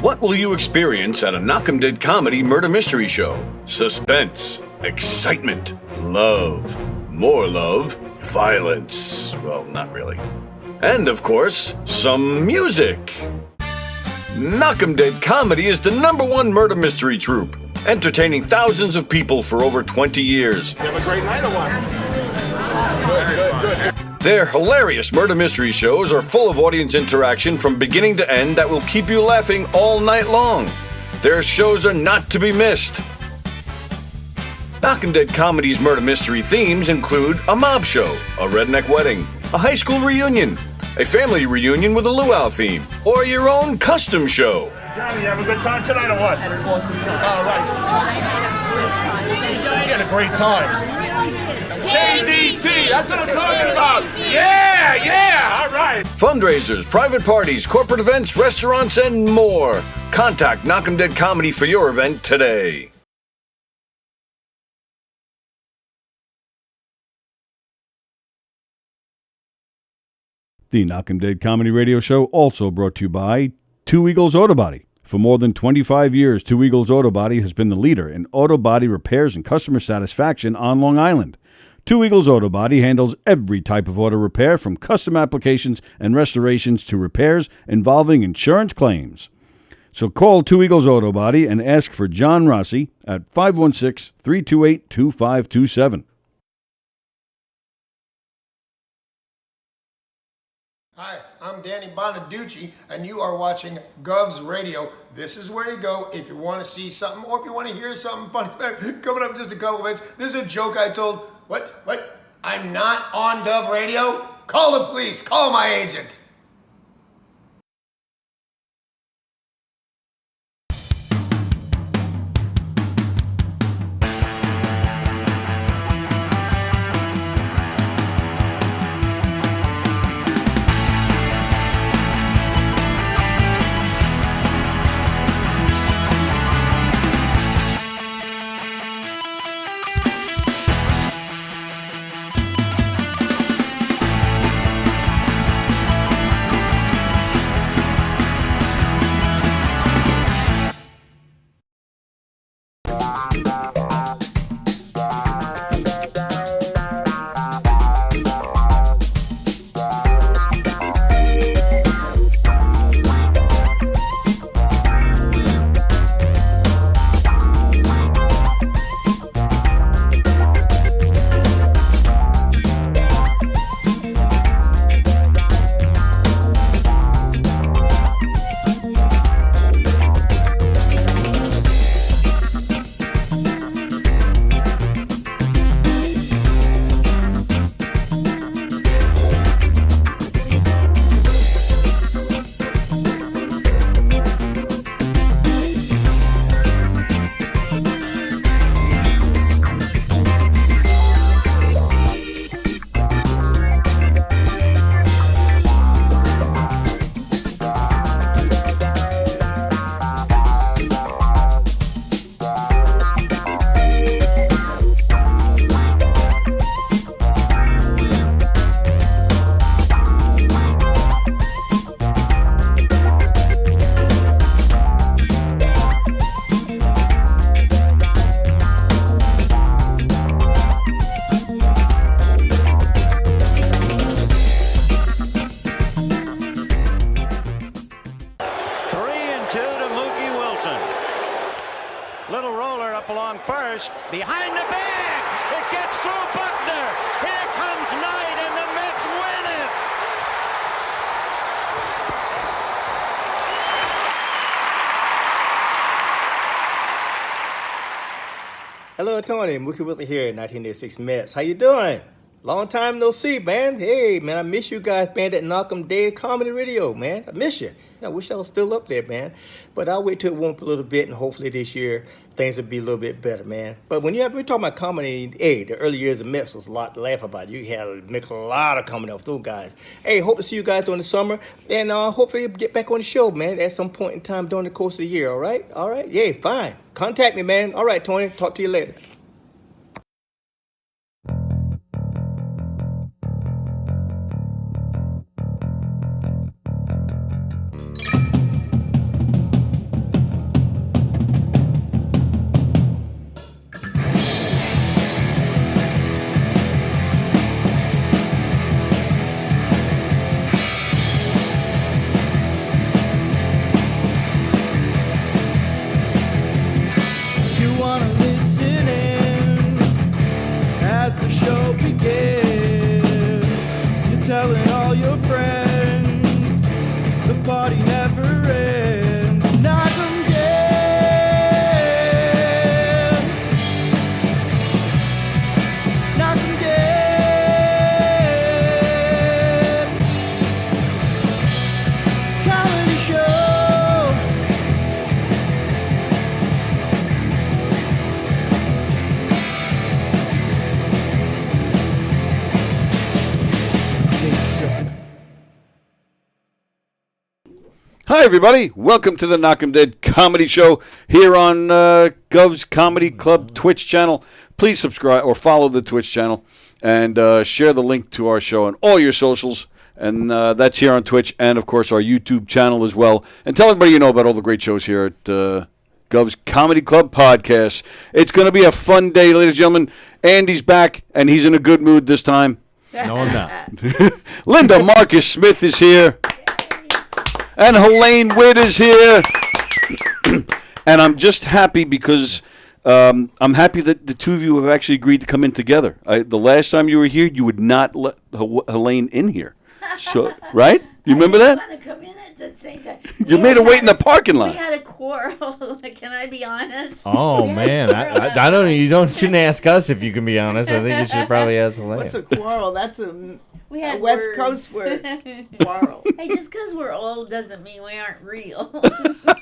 What will you experience at a Knock'em Dead comedy murder mystery show? Suspense, excitement, love, more love, violence. Well, not really. And of course, some music. Knock'em Dead Comedy is the #1 murder mystery troupe, entertaining thousands of people for over 20 years. You have a great night or what? Good. Their hilarious murder mystery shows are full of audience interaction from beginning to end that will keep you laughing all night long. Their shows are not to be missed. Knock'em Dead Comedy's murder mystery themes include a mob show, a redneck wedding, a high school reunion, a family reunion with a luau theme, or your own custom show. Johnny, you have a good time tonight or what? Had an awesome time. All right. You had a great time. KDC, that's what I'm talking about. Yeah, all right. Fundraisers, private parties, corporate events, restaurants, and more. Contact Knock'em Dead Comedy for your event today. The Knock'em Dead Comedy Radio Show also brought to you by Two Eagles Auto Body. For more than 25 years, Two Eagles Auto Body has been the leader in auto body repairs and customer satisfaction on Long Island. Two Eagles Auto Body handles every type of auto repair, from custom applications and restorations to repairs involving insurance claims. So call Two Eagles Auto Body and ask for John Rossi at 516-328-2527. Hi, I'm Danny Bonaducci, and you are watching Gov's Radio. This is where you go if you want to see something or if you want to hear something funny. Coming up in just a couple minutes, this is a joke I told. What? I'm not on Gov Radio? Call the police. Call my agent. Behind the bag. It gets through Buckner. Here comes Knight, and the Mets win it. Hello, Tony. Mookie Wilson here, 1986 Mets. How you doing? Long time no see, man. Hey, man, I miss you guys, man, that Knock'em Dead Comedy Radio, man. I miss you. I wish I was still up there, man. But I'll wait till it warm up a little bit, and hopefully this year things will be a little bit better, man. But when we're talking about comedy, hey, the early years of Mets was a lot to laugh about. You had to make a lot of comedy off those guys. Hey, hope to see you guys during the summer, and hopefully get back on the show, man, at some point in time during the course of the year, all right? All right? Yeah, fine. Contact me, man. All right, Tony. Talk to you later. and all your friends. The party never ends. Knock 'em dead. Knock 'em dead. Comedy show. Hi, everybody. Welcome to the Knock 'em Dead Comedy Show here on Gov's Comedy Club Twitch channel. Please subscribe or follow the Twitch channel and share the link to our show on all your socials. And that's here on Twitch and, of course, our YouTube channel as well. And tell everybody you know about all the great shows here at Gov's Comedy Club Podcast. It's going to be a fun day, ladies and gentlemen. Andy's back, and he's in a good mood this time. No, I'm not. Linda Marcus Smith is here. And Helaine Witt is here. And I'm just happy because I'm happy that the two of you have actually agreed to come in together. The last time you were here, you would not let Helaine in here. So, right? You remember that? I didn't want to come in at the same time. You made her wait in the parking lot. We had a quarrel. Can I be honest? Oh man, I don't. Shouldn't ask us if you can be honest. I think you should probably ask Helaine. What's a quarrel? That's a We had West words. Coast word. Quarrel. Hey, just because we're old doesn't mean we aren't real.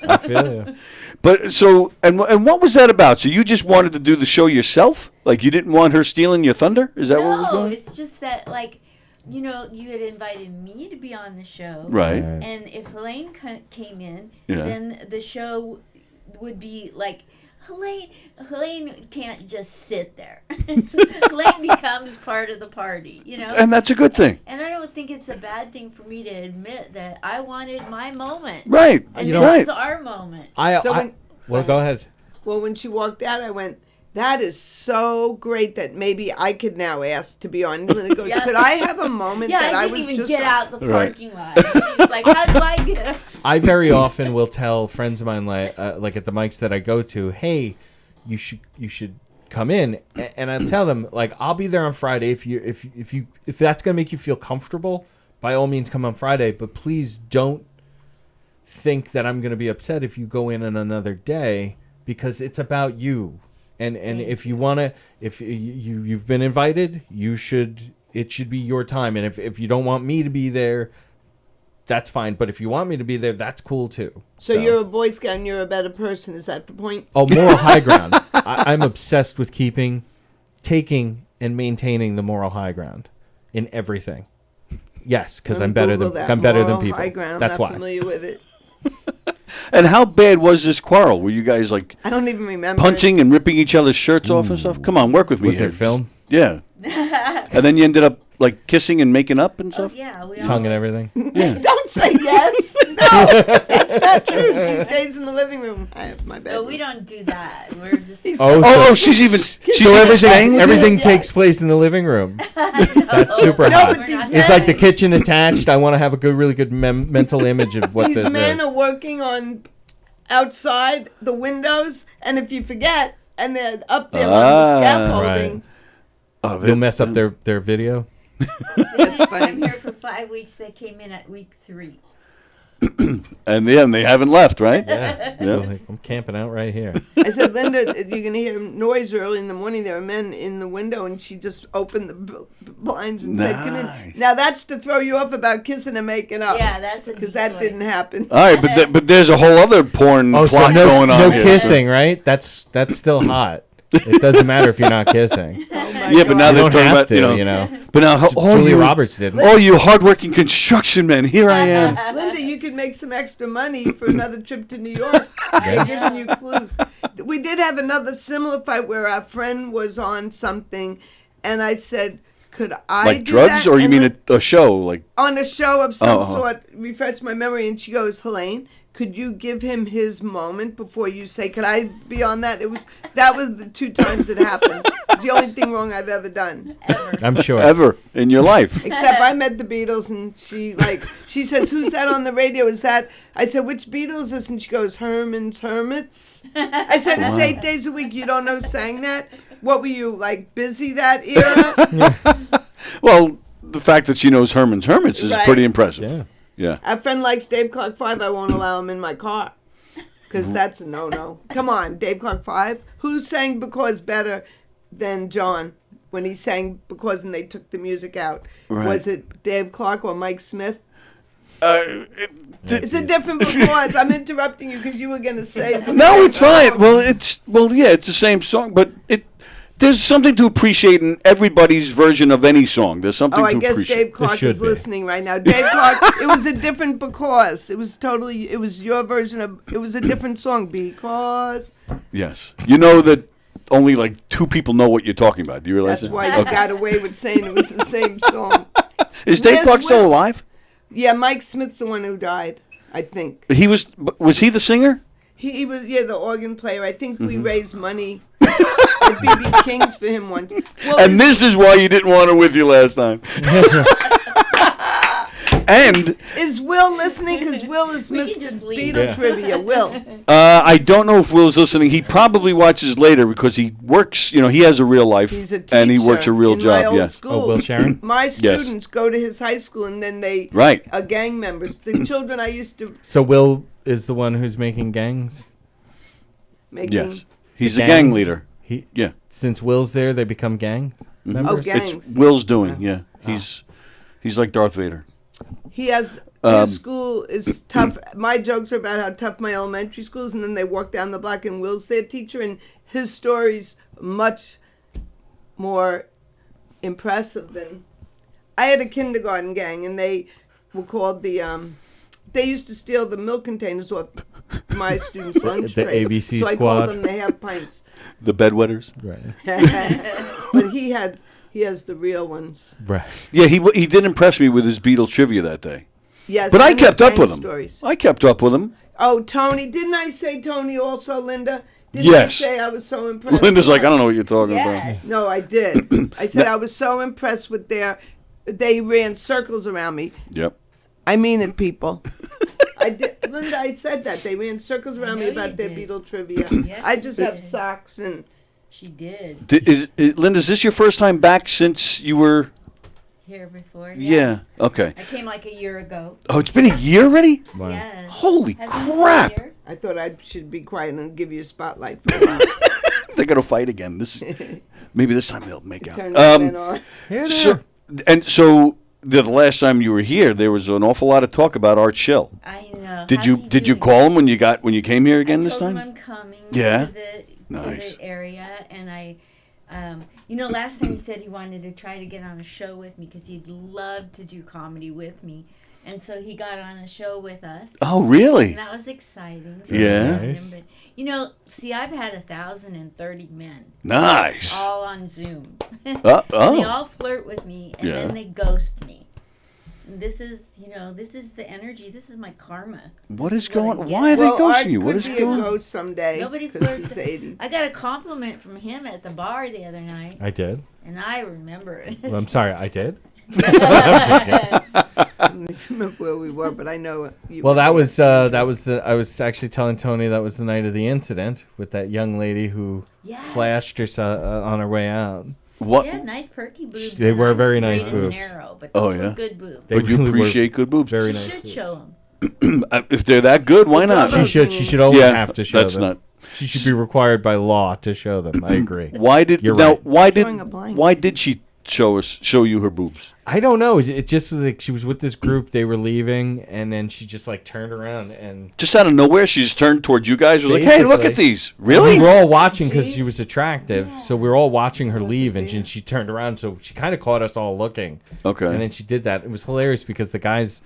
I feel you. But so, and what was that about? So you just wanted to do the show yourself? Like you didn't want her stealing your thunder? Is that what was No, going on? it's just that, like, you know, you had invited me to be on the show. Right. And if Helaine came in, Yeah. then the show would be like, Helaine can't just sit there. So Helaine becomes part of the party, you know? And that's a good thing. And I don't think it's a bad thing for me to admit that I wanted my moment. Right. And You this know- is our moment. Well, go ahead. Well, when she walked out, I went, that is so great that maybe I could now ask to be on. And it goes, Yeah. could I have a moment Yeah, that I I didn't was even just get on? out the Right. parking lot. She's like, how do I get? I very often will tell friends of mine, like at the mics that I go to, hey, you should come in, and I tell them like I'll be there on Friday if that's gonna make you feel comfortable. By all means, come on Friday, but please don't think that I'm gonna be upset if you go in on another day because it's about you. And if you wanna, if you've been invited, it should be your time. And if you don't want me to be there, that's fine. But if you want me to be there, that's cool too. So you're a Boy Scout and you're a better person. Is that the point? Oh, moral high ground. I'm obsessed with taking and maintaining the moral high ground in everything. Yes, because I'm better than Moral people. High ground. That's I'm why. not familiar with it. And how bad was this quarrel? Were you guys like I don't even remember. punching and ripping each other's shirts off and stuff? Come on, work with me Was here. there film? Yeah. And then you ended up like kissing and making up and Oh, stuff? yeah, we Tongue and always- everything. Yeah. Don't say yes. No, that's not true. She stays in the living room. I have my bed. No, we don't do that. We're just. Oh, she's even staying with everything Yes. takes place in the living room. That's super hot. but these It's like the kitchen attached. I want to have a really good mental image of what These this men is. are working on outside the windows, and if you forget, and they're up there on the scaffolding. Oh, They'll mess up their video. That's I'm funny. here for 5 weeks. They came in at week 3. And then they haven't left, right? Yeah. Yeah. Like, I'm camping out right here. I said, Linda, you're going to hear noise early in the morning. There are men in the window, and she just opened the blinds and said, come in. Nice. Now, that's to throw you off about kissing and making up. Yeah, that's a Because that decoy. didn't happen. All right, but there's a whole other porn Oh, so plot going on no here. kissing, right? That's still hot. It doesn't matter if you're not kissing. Yeah, but now You they're don't talking have about, to, you know. you know. But now, Julia Roberts didn't. Oh, you hardworking construction men, here I am. Linda, you could make some extra money for another trip to New York. I'm giving you clues. We did have another similar fight where our friend was on something, and I said, could I Like do drugs, that? or you And mean then- a show? Like, on a show of some Oh. sort, refresh my memory, and she goes, Helaine, could you give him his moment before you say, could I be on that? That was the 2 times it happened. It's the only thing wrong I've ever done. I'm sure. ever in your life. Except I met the Beatles, and she says, who's that on the radio? Is that, I said, which Beatles is this? And she goes, Herman's Hermits. I said, it's 8 days a week. You don't know who sang that? What were you, like, busy that era? Well, the fact that she knows Herman's Hermits is Right. pretty impressive. Yeah. Yeah. Our friend likes Dave Clark 5. I won't allow him in my car. Because that's a no-no. Come on, Dave Clark 5. Who sang Because better than John when he sang Because and they took the music out? Right. Was it Dave Clark or Mike Smith? It's It's a different Because. I'm interrupting you because you were going to say it's the No, same it's fine. song. Well, yeah, it's the same song, but there's something to appreciate in everybody's version of any song. There's something Oh, to I guess appreciate. Dave Clark should is be. listening right now. Dave Clark, it was a different Because. It was your version of, it was a different song. Because. Yes. You know that only like 2 people know what you're talking about. Do you realize That's that? why you got away with saying it was the same song. Is Dave Where's Clark still Witt? alive? Yeah, Mike Smith's the one who died, I think. Was he the singer? He was, the organ player. I think Mm-hmm. we raised money at B.B. King's for him one time. Well, And this is why you didn't want her with you last time. And is Will listening? Because Will is We can Mr. just leave. Beatle Yeah. Trivia. Will. I don't know if Will's listening. He probably watches later because he works. You know, he has a real life He's a teacher and he works a real in job. my old Yeah. school. Oh, Will Sharon? My students go to his high school and then they Right. are gang members. The children I used to So Will is the one who's making gangs? make. Yes. He's a Gangs? gang leader. Yeah. Since Will's there, they become gang members? gangs. It's Will's doing. Yeah. He's like Darth Vader. He has his school is tough. My jokes are about how tough my elementary school is, and then they walk down the block and Will's their teacher, and his story's much more impressive than. I had a kindergarten gang, and they were called the. They used to steal the milk containers off my students' lunch The trays. ABC so I squad. called them. They have pints, The bedwetters. Right. but he has the real ones. Right. Yeah, he did impress me with his Beatles trivia that day. Yes, But I and his kept up gang with him. stories. I kept up with him. Oh, Tony! Didn't I say Tony also, Linda? Didn't Yes. I say I was so impressed? Linda's like, I don't know what you're talking Yes. No, I did. I said I was so impressed with they ran circles around me. about. Yep. I mean it, people. I did, Linda, I said that. They ran circles around me know about you their did. Beatle trivia. Yes, I you just did. have socks and... She did. Linda, is this your first time back since you were... Here before. Yeah. Yes. Okay. I came like a year ago. Oh, it's been a year already? Wow. Yes. Holy Hasn't it been a crap. year? I thought I should be quiet and give you a spotlight for a while. They're going to fight again. Maybe this time they'll make out. Turn the fan on. So the last time you were here, there was an awful lot of talk about Art Schill. I know. Did How's you he did you doing? call him when you came here again I this told time? him I'm coming Yeah? to Nice. the area, and I, last time he said he wanted to try to get on a show with me because he'd love to do comedy with me, and so he got on a show with us. Oh, really? And that was exciting. Yeah. Nice. But, see, I've had 1,030 men. Nice. All on Zoom. And Oh. they all flirt with me, and Yeah. then they ghost me. And this is the energy. This is my karma. What is This what I going? get. Why are they Well, Art ghosting you? What could is be going? a ghost someday. Nobody 'cause flirts. he's 80. I got a compliment from him at the bar the other night, I did. and I remember it. Well, I'm sorry, I did. I don't remember where we were, but I know you. Well, that was I was actually telling Tony that was the night of the incident with that young lady who Yes. flashed herself on her way out. What? She had nice perky boobs. They and were I'm very straight nice as an boobs. arrow, but Oh, they were yeah? good boobs. They But you really were appreciate good boobs. very She nice. should boobs. show them. If they're that good, why not? She should always Yeah, have to show that's them. not- She should be required by law to show them. I agree. Why did You're now? right. Drawing a blank. Why did she show you her boobs? I don't know. It just like she was with this group. They were leaving, and then she just like turned around and Just out of nowhere, she just turned towards you guys. Was like, "Hey, look at Basically. these! Really?" we were all watching because she was attractive. So we were all watching her leave, and she turned around. So she kind of caught us all looking. Okay. And then she did that. It was hilarious because the guys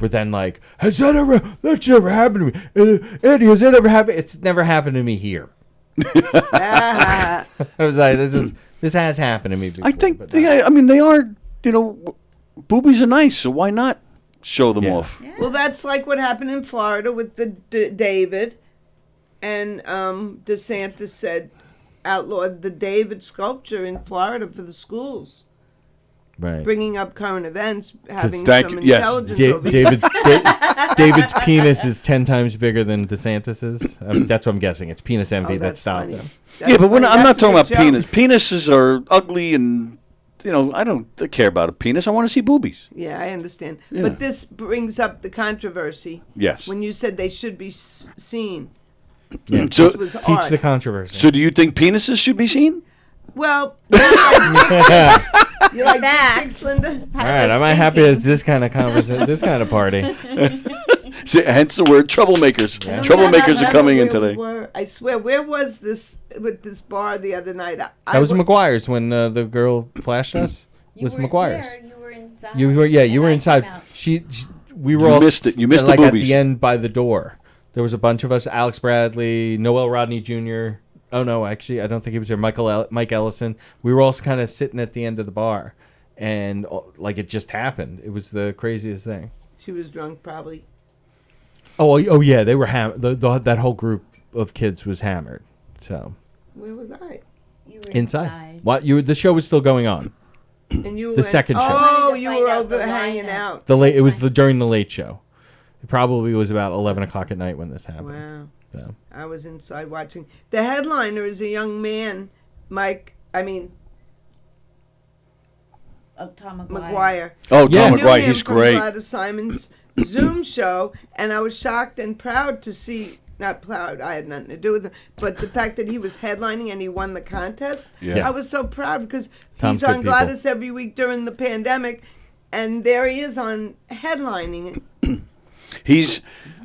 were then like, "Has that ever? That's never happened to me, Eddie. Has that ever happened? It's never happened to me here." I was like, "This has happened to me before." I think. but I mean, they are. Boobies are nice, so why not show them Yeah. off? Well, that's like what happened in Florida with the David, and DeSantis said outlawed the David sculpture in Florida for the schools, right. bringing up current events, having thank some you. Yes. intelligence. over here. David's penis is 10 times bigger than DeSantis's. That's what I'm guessing. It's penis envy Oh, that that's stopped funny. him. That's Yeah, but funny. I'm not That's a talking about good joke. penis. Penises are ugly and I don't care about a penis. I want to see boobies. Yeah, I understand. Yeah. But this brings up the controversy. Yes. When you said they should be seen. Yeah. So This was Teach art. the controversy. So do you think penises should be seen? Well, you like Back. pics, Linda? All right, I'm happy it's this kind of conversation, this kind of party. Hence the word troublemakers. Yeah. Troublemakers are coming in Where we today. were. I swear, where was this with this bar the other night? That was McGuire's when the girl flashed us. Was McGuire's. There, you were inside. You were you were And I inside. came out. We were You all missed it. You missed the like at boobies. the end by the door. There was a bunch of us: Alex Bradley, Noel Rodney Jr. Oh no, actually, I don't think he was there. Mike Ellison. We were all kind of sitting at the end of the bar, and like it just happened. It was the craziest thing. She was drunk, probably. Oh yeah, they were that whole group of kids was hammered. So Where was I? You were inside. What the show was still going on. And you The went, second show. Oh, Wanted to you find were out over the hanging lineup. out. It was during the late show. It probably was about 11 o'clock at night when this happened. Wow. So. I was inside watching. The headliner is a young man, Tom McGuire. Oh, Yeah. Tom I knew McGuire, him he's from great. Gladys Simon's Zoom show, and I was shocked and proud to see. Not proud, I had nothing to do with it, but the fact that he was headlining and he won the contest, Yeah. I was so proud because Tom's he's good on people. Gladys every week during the pandemic, and there he is on headlining.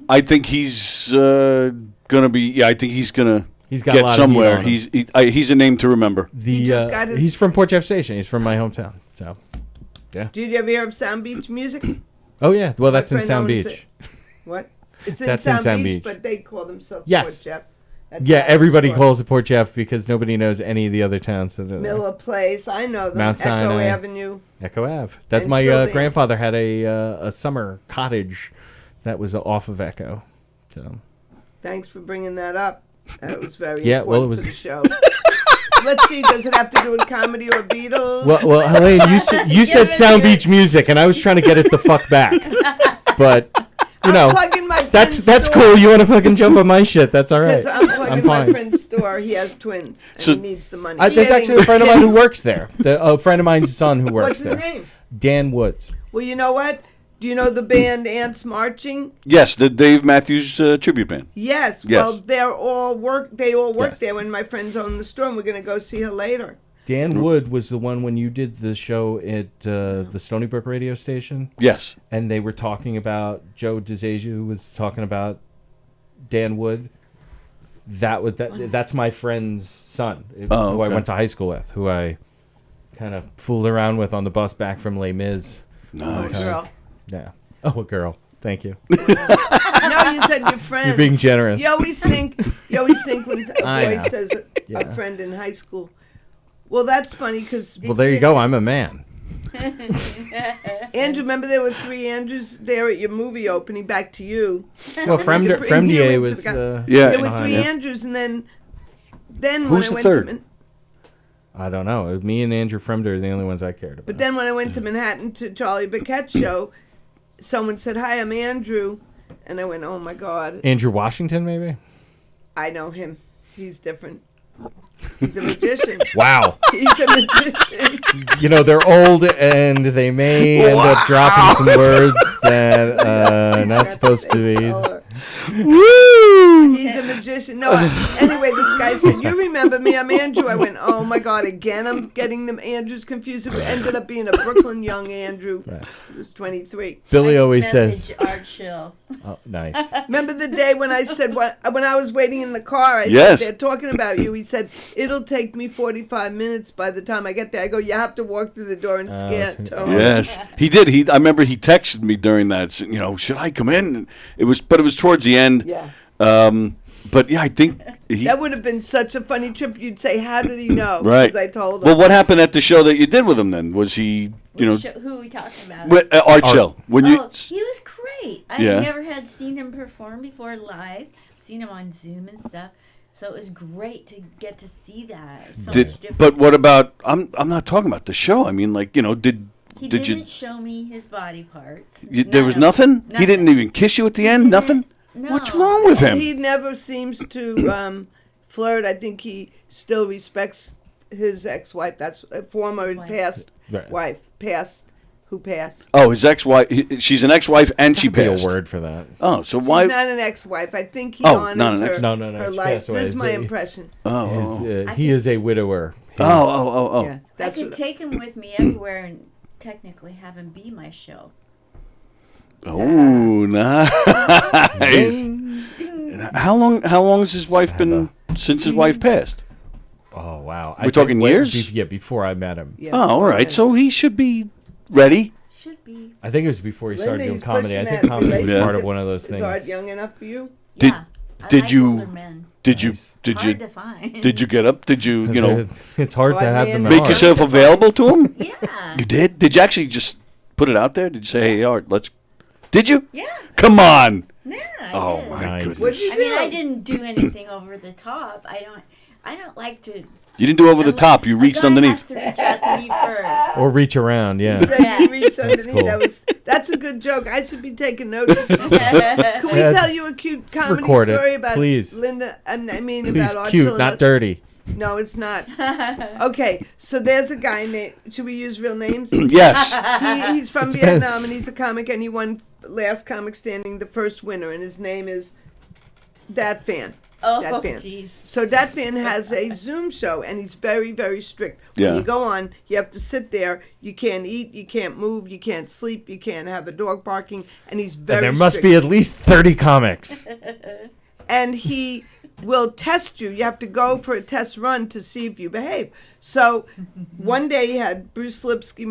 I think he's gonna be. Yeah, I think he's gonna He's got a lot get of somewhere. heat on him. He's a name to remember. He just got his- He's from Port Jeff Station. He's from my hometown. So, yeah. Did you ever hear of Sound Beach Music? Oh yeah. Well, that's in friend Sound owns Beach. it. What? It's in That's in Sound Sound Beach, Beach. but they call themselves Yes. Port Jeff. That's Yeah, how everybody it's calls it Port Jeff because nobody knows any of the other towns that are there. Miller Place, I know them. Mount Echo Sinai. Avenue. Echo Ave. That And my Sylvan. grandfather had a summer cottage that was off of Echo. So Thanks for bringing that up. That was very Yeah, well, important it was- for the show. Let's see, does it have to do with comedy or Beatles? well, Helaine, you said Sound Beach Music, and I was trying to get it the fuck back, but you know plugging my that's friend's store. cool. You want to fucking jump on my shit? That's all right. Because I'm plugging my fine. friend's store. He has twins, and So- he needs the money. There's actually a friend of mine who works there. A friend of mine's son who works What's his there. name? Dan Woods. Well, you know what? Do you know the band Ants Marching? Yes, the Dave Matthews tribute band. Yes. Yes. Well, they all work Yes. there when my friends own the store, and we're going to go see her later. Dan Wood was the one when you did the show at the Stony Brook radio station. Yes. And they were talking about Joe DeZazu was talking about Dan Wood. That's my friend's son, who I okay. went to high school with, who I kind of fooled around with on the bus back from Les Mis. Nice. Girl. Yeah. Oh, a girl. Thank you. No, you said your friend. You're being generous. You always think when a I boy know. says a friend in high school. Well, that's funny because Well, there you go. I'm a man. Andrew, remember there were 3 Andrews there at your movie opening. Back to you. Well, Fremdier was. Yeah. There were behind 3 it. Andrews, and then Who's when I the went third? I don't know. Me and Andrew Fremder are the only ones I cared about. But then when I went to Manhattan to Charlie Burkett's show, someone said, "Hi, I'm Andrew," and I went, "Oh my God, Andrew Washington, maybe? I know him. He's different. He's a magician. Wow. He's a magician." You know, they're old and they may end up dropping some words that are not supposed to be. Woo! He's a magician. No, anyway, this guy said, "You remember me? I'm Andrew." I went, "Oh my God, again, I'm getting them Andrews confused." It ended up being a Brooklyn young Andrew. Right. He was 23. Billy always says, Art Shill. oh, nice. Remember the day when I said, when I was waiting in the car, I Yes. said, "They're talking about you." He said, "It'll take me 45 minutes by the time I get there." I go, "You have to walk through the door and scare Tony." Yes, he did. I remember he texted me during that. You know, should I come in? And it was towards the end. Yeah. But yeah, I think That would have been such a funny trip. You'd say, "How did he know?" Right. Because I told him. Well, what happened at the show that you did with him then? Was he, Who are we talking about? Art Show? When He was great. I Yeah. never had seen him perform before live. Seen him on Zoom and stuff. So it was great to get to see that. So much different. But what about? I'm not talking about the show. I mean, like, you know, did He you? didn't show me his body parts. There was nothing? He didn't even kiss you at the end. Nothing. No. What's wrong with him? He never seems to flirt. I think he still respects his ex-wife. That's a former wife. past wife passed. Who passed? Oh, his ex-wife. She's an ex-wife, and she Be a passed. word for that. Oh, so She's why? not an ex-wife. I think he not honors an her, ex- No, her she life. passed away. This is my It's, impression. He is a widower. Oh. Yeah, I that's could what- take him with me everywhere and technically have him be my show. Oh, nice. How long has his wife been since his wife passed? Oh, wow. We're talking years? Yeah, before I met him. Yeah, Oh, all right. So he should be ready. Should be. I think it was before he started Linda, doing he's comedy. I pushing think that comedy was part of relationship. one of those Is Art things. young enough for you? Did- Yeah. I did like you- older men. Did you? Nice. Did Hard you? to find. Did you get up? Did you? You know, It's hard to have them. Make make hard. yourself available to him? Yeah. You did? Did you actually just put it out there? Did you say, "Hey, Art, let's"? Did you? Yeah. Come on. Yeah. I Oh did. my Nice. goodness. What'd you I mean, do? I didn't do anything over the top. I don't like to. You didn't do over the top. You reached a guy underneath. has to reach out to me first. Or reach around, He yeah. said you reached underneath. cool. That's a good joke. I should be taking notes. Can we Yeah, tell you a cute comedy record it, story about please. Linda? I mean, Please, about Art cute, Schiller? not dirty. No, it's not. Okay, so there's a guy named. Should we use real names? Yes. He's from It depends. Vietnam and he's a comic and he won Last Comic Standing, the first winner, and his name is Dat Fan. Oh, Dat Fan. jeez. So Dat Fan has a Zoom show and he's very, very strict. When Yeah. you go on, you have to sit there. You can't eat, you can't move, you can't sleep, you can't have a dog barking, and he's very And there must strict. be at least 30 comics. And he will test you. You have to go for a test run to see if you behave. So one day he had Bruce Lipsky,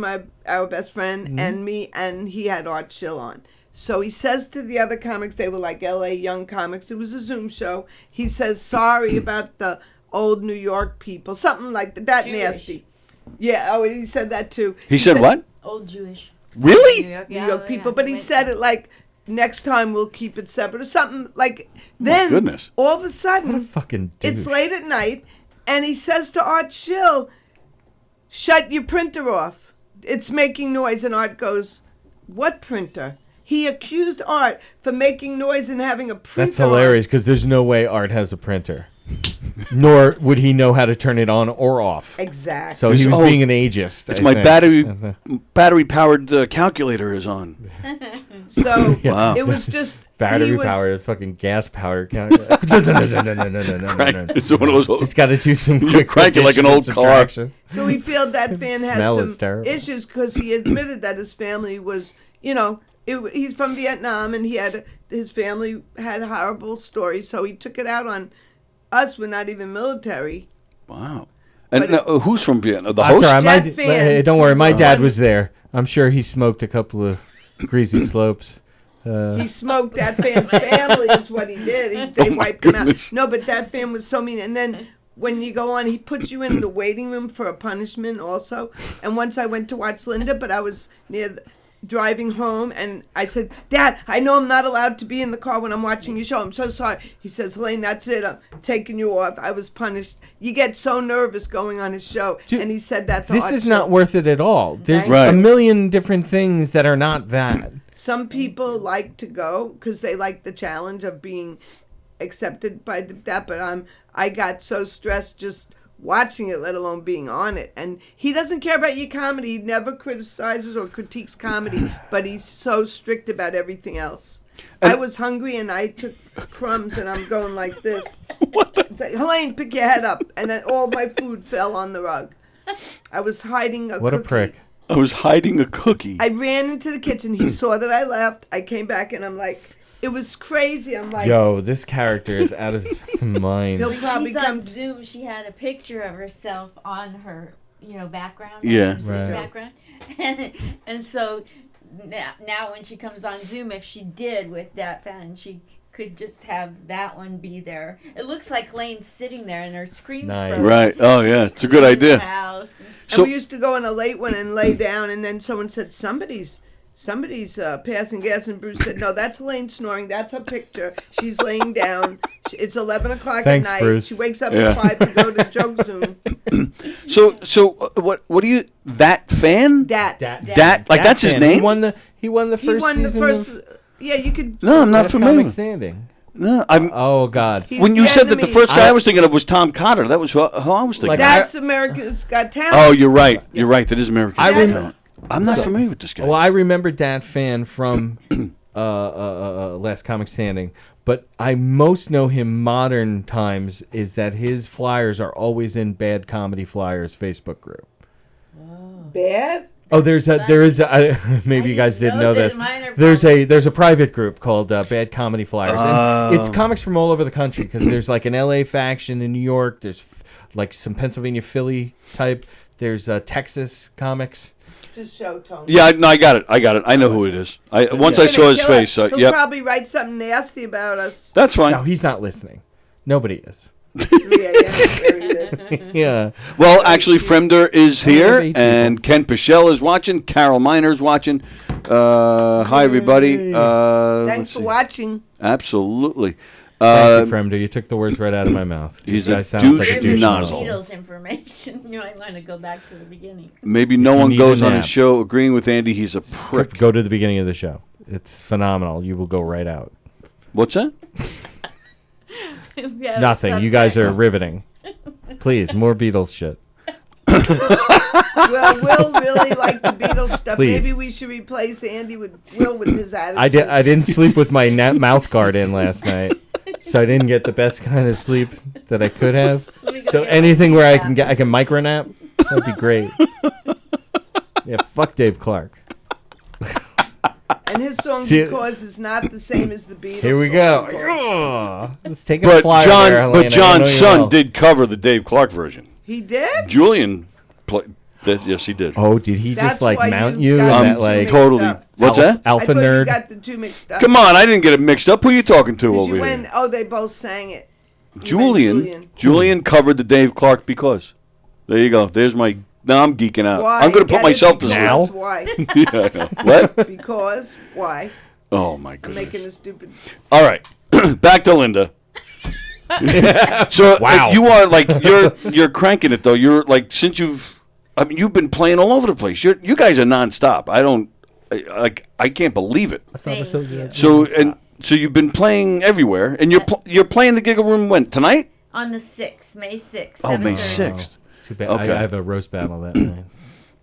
our best friend, and me, and he had Art Schill on. So he says to the other comics, they were like LA young comics. It was a Zoom show. He says, sorry about the old New York people. Something like that Jewish. nasty. Yeah, oh, he said that too. He said what? Old Jewish. Really? New York people. But he said it like, next time we'll keep it separate or something like. Then goodness. all of a What a sudden, fucking dude. it's late at night, and he says to Art Schill, shut your printer off. It's making noise. And Art goes, what printer? He accused Art for making noise and having a printer. That's hilarious because there's no way Art has a printer. Nor would he know how to turn it on or off. Exactly. So he was Oh, being an ageist. It's I my think. battery powered calculator is on. So Wow. it was just Battery he was- powered, fucking gas powered. No. It's one of those. Just got to do some You quick crank it like an addition and old car. subtraction. So we feel that fan has Smell is some terrible. issues because he admitted that his family was, he's from Vietnam and his family had horrible stories. So he took it out on us. We're not even military. Wow. And But now, who's from Vietnam? The That's host? all right. That fan- Hey, don't worry. My dad One- was there. I'm sure he smoked a couple of greasy slopes. He smoked that fan's family is what he did. They wiped him out. goodness. No, but that fan was so mean. And then when you go on, he puts you in the waiting room for a punishment also. And once I went to watch Linda, but I was driving home and I said, Dad, I know I'm not allowed to be in the car when I'm watching your show. I'm so sorry. He says, Helaine, that's it. I'm taking you off. I was punished. You get so nervous going on his show. Dude, and he said that to This Art is Schill. not worth it at all. There's Right. a million different things that are not that. Some people like to go because they like the challenge of being accepted by that, but I got so stressed just watching it, let alone being on it. And he doesn't care about your comedy. He never criticizes or critiques comedy, but he's so strict about everything else. I was hungry and I took crumbs and I'm going like this. It's like, Helaine, pick your head up. And then all my food fell on the rug. I was hiding a What a cookie. prick. I was hiding a cookie. I ran into the kitchen. He saw that I left. I came back and I'm like, it was crazy. I'm like, Yo, this character is out of his mind. He'll When probably she's on come. Zoom, she had a picture of herself on her, background. Yeah. her Zoom Right. background. And so now when she comes on Zoom, if she did with that fan, she could just have that one be there. It looks like Helaine's sitting there and her screen's Nice. frozen. Right. Oh, yeah. It's a good She's in the idea. house. So- And we used to go on a late one and lay down, and then someone said, somebody's passing gas, and Bruce said, no, that's Helaine snoring. That's her picture. She's laying down. It's 11 o'clock Thanks, at night. Bruce. She wakes up Yeah. at 5 to go to Joke Zoom. So what do you, that fan? That. Like, that's his fan. name? He won the He first won the season first. of Yeah, you could. No, I'm not Last familiar. Comic Standing. No, Oh God. He's when you said that, the Vietnamese. first guy I was thinking of was Tom Cotter. That was who I was thinking. Like, of. That's America's Got Talent. Oh, you're right. You're right. That is American. Yes. I'm not familiar with this guy. Well, I remember that fan from Last Comic Standing, but I most know him modern times is that his flyers are always in Bad Comedy Flyers Facebook group. Bad? Oh, there is maybe you guys didn't know this. There's a private group called Bad Comedy Flyers, and it's comics from all over the country because there's like an LA faction in New York. There's like some Pennsylvania, Philly type. There's Texas comics. Just show Tony. Yeah, no, I got it. I know who it is. Once I saw his face. He'll Yep. probably write something nasty about us. That's fine. No, he's not listening. Nobody is. 3 a.m. There he is. Yeah. Well, actually, Fremder is here, and Ken Pichelle is watching. Carol Miner's watching. Hi, everybody. Thanks for watching. Absolutely. Thank you, Fremder. You took the words right out of my mouth. He's This guy a sounds like douche a douche nozzle. nozzle. Beatles information. You might want to go back to the beginning. Maybe no If you one need goes a on nap. his show agreeing with Andy. He's a prick. Go to the beginning of the show. It's phenomenal. You will go right out. What's that? We have Nothing. You guys are subtext. riveting. Please, more Beatles shit. Well, Will really liked the Beatles stuff. Please. Maybe we should replace Andy with Will with his attitude. I didn't sleep with my mouth guard in last night, so I didn't get the best kind of sleep that I could have. So anything where I can micro nap, that'd be great. Yeah, fuck Dave Clark. And his song See- Because is not the same as the Beatles. Here we song, go. of course. Let's take a But flyer there, Helaine. I know John's you son will. did cover the Dave Clark version. He did? Julian played. Yes, he did. Oh, did he That's just like why mount you you? got And the that two like mixed Totally. up. What's that? I alpha thought you nerd? got the two mixed up. Come on, I didn't get it mixed up. Who are you talking to 'Cause over you here? went, oh, they both sang it. You Julian. went Julian covered the Dave Clark because. There you go. There's my. Now I'm geeking out. Why? I'm going to put Get myself it? to sleep. Now? Because why? Yeah, I know. What? Because why? Oh my I'm goodness. making a stupid. All right, back to Linda. So Wow. you are like you're cranking it though. You're like since you've been playing all over the place. You guys are nonstop. I can't believe it. I thought I told you that. So you've been playing everywhere, and you're playing the Giggle Room when tonight? On the 6th, May 6th. Oh, May 7:30. 6th. Too bad. Okay. I have a roast battle that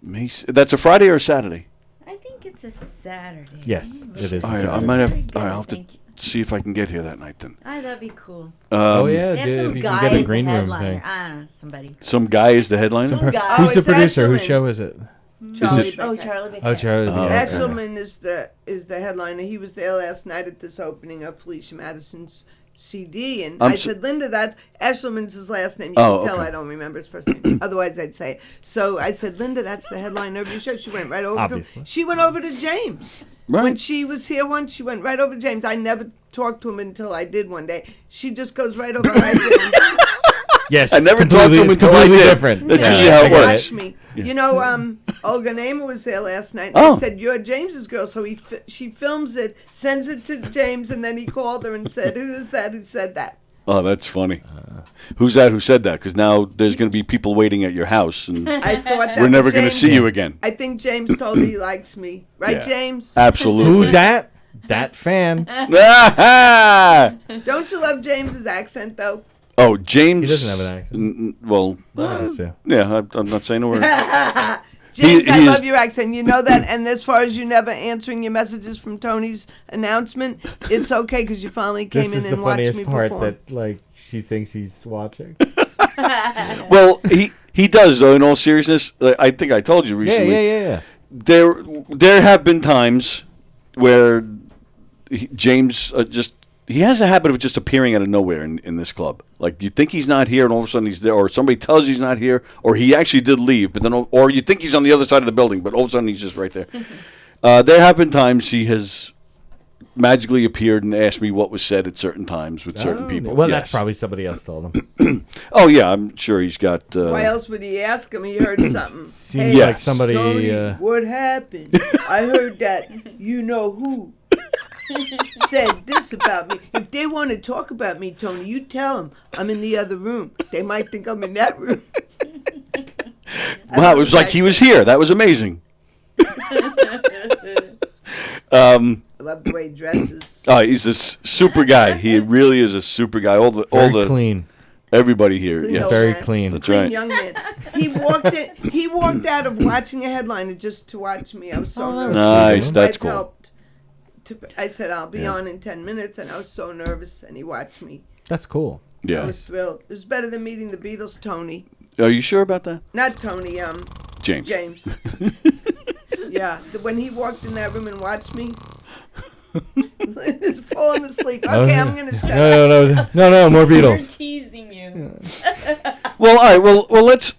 night. That's a Friday or a Saturday? I think it's a Saturday. Yes, it is. All right, Saturday. I might have. Very All right, good, I'll have to thank you. see if I can get here that night then. That'd be cool. Oh yeah, They have dude, some if you guy can get a as the green room headliner. thing. I don't know, somebody. Some guy is the headliner. Some guy. Who's the it's producer? Whose Eshelman. show is it? Charlie it- Oh, Beckett. Charlie Beckett. Oh, Charlie. okay. Eshelman is the headliner. He was there last night at this opening of Felicia Madison's CD, and I'm I so- said, Linda, that Eshelman's his last name. You Oh, can tell okay. I don't remember his first name. Otherwise, I'd say it. So I said, Linda, that's the headliner of your show. She went right over Obviously. to. She went over to James. Right. When she was here once, she went right over to James. I never talked to him until I did one day. She just goes right over. Hi, James. Yes, I never it's talked to him it's until I completely did. different. That's Yeah, usually how I it get works. Watch me. You know, Olga Naaman was there last night. And Oh. I said, "You're James's girl." So she films it, sends it to James, and then he called her and said, "Who is that? Who said that?" Oh, that's funny. Who's that? Who said that? Because now there's going to be people waiting at your house, and I thought that we're never going to James- see you again. I think James told me he likes me, right, Yeah. James? Absolutely. Who dat? That fan. Don't you love James's accent though? Oh, James. He doesn't have an accent. Well, Yeah. yeah, I'm not saying a word. James, He I is- love your accent. You know that. And as far as you never answering your messages from Tony's announcement, it's okay because you finally came This in is the and watched funniest me part perform. that like she thinks he's watching. Well, he does though. In all seriousness, I think I told you Yeah, recently. yeah. There have been times where James he has a habit of just appearing out of nowhere in this club. Like you think he's not here, and all of a sudden he's there, or somebody tells you he's not here, or he actually did leave, but then, or you think he's on the other side of the building, but all of a sudden he's just right there. There have been times he has magically appeared and asked me what was said at certain times with certain people. Well, Yes. that's probably somebody else told him. Oh yeah, I'm sure he's got. Why else would he ask him? He heard something. Seems Yeah. like somebody. Tony, what happened? I heard that you know who said this about me. If they want to talk about me, Tony, you tell them I'm in the other room. They might think I'm in that room. Wow, it was like he was here. That was amazing. I love the way he dresses. Oh, he's a super guy. He really is a super guy. All the clean. Everybody here, Clean yeah, old very man. clean. That's Clean right. young man. He walked out of watching a headliner just to watch me. I was so nervous. Nice, My that's wife cool. helped. I said, I'll be on in 10 minutes, and I was so nervous, and he watched me. That's cool. I Yeah. was thrilled. It was better than meeting the Beatles, Tony. Are you sure about that, Not Tony, James? James. Yeah, when he walked in that room and watched me, he's falling asleep. Okay, I'm going to shut up. No, more We're Beatles. teasing you. Well, all right. Well, let's.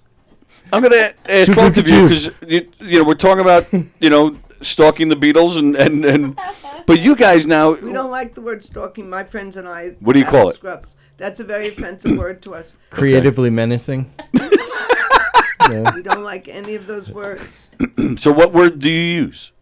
I'm going to ask both of you because you know we're talking about stalking the Beatles and but you guys now. We don't like the word stalking, my friends and I. What do you call it? Scrubs. That's a very offensive word to us. Creatively menacing. We don't like any of those words. So what word do you use?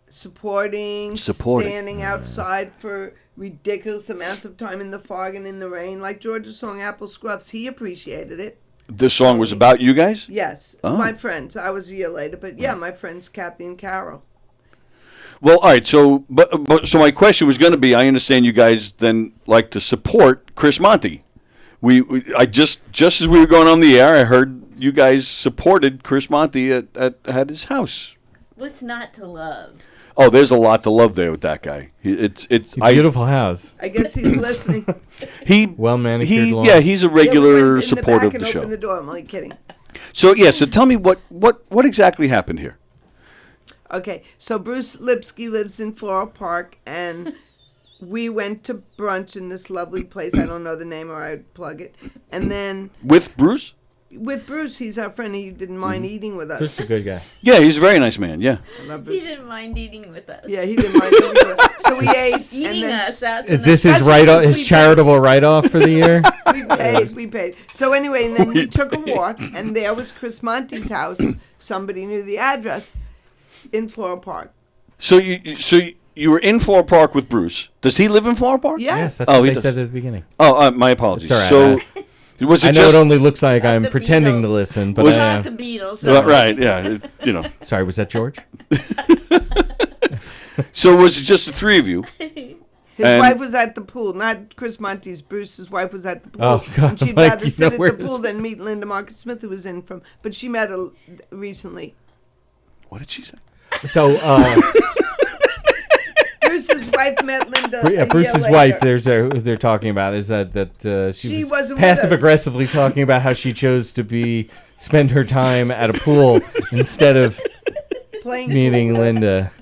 Supporting. Supporting. Standing outside for ridiculous amounts of time in the fog and in the rain. Like George's song Apple Scruffs, he appreciated it. This song was about you guys? Yes. Oh. My friends. I was a year later, but yeah, my friends Kathy and Carol. Well, all right. So, so my question was going to be: I understand you guys then like to support Chris Monty. I just as we were going on the air, I heard you guys supported Chris Monty at his house. What's not to love? Oh, there's a lot to love there with that guy. It's a beautiful house. I guess he's listening. Well manicured lawn. Yeah, he's a regular in supporter of the back the and show. open the door. I'm only kidding. So tell me what exactly happened here. Okay, so Bruce Lipsky lives in Floral Park, and we went to brunch in this lovely place. I don't know the name, or I'd plug it. And then With Bruce? with Bruce, he's our friend. He didn't mind eating with us. Bruce is a good guy. Yeah, he's a very nice man. Yeah. I love He Bruce. didn't mind eating with us. Yeah, he didn't mind eating with us. So we ate. and Eating then us. That's Is this his That's write-off, because his we charitable write-off for the year? We paid. So anyway, and then we took a walk, and there was Chris Monty's house. Somebody knew the address in Floral Park. So you were in Floral Park with Bruce. Does he live in Floral Park? Yes. Yes, that's Oh, what he they does. said at the beginning. Oh, my apologies. It's all right. So was it I know just it only looks like I'm the pretending to Beatles. listen, but Was- I not am. the Beatles. right? Yeah. Sorry, was that George? So was it just the three of you? His And- wife was at the pool, not Chris Monty's. Bruce's wife was at the pool. Oh, God, and she'd Mike, rather you sit know at where the pool this- than meet Linda Marcus Smith, who was in from. But she met her recently. What did she say? So, Bruce's wife met Linda. a year Bruce's later. wife. Who they're talking about is that she She was wasn't with passive us. aggressively talking about how she chose to spend her time at a pool instead of Playing meeting pool. Linda,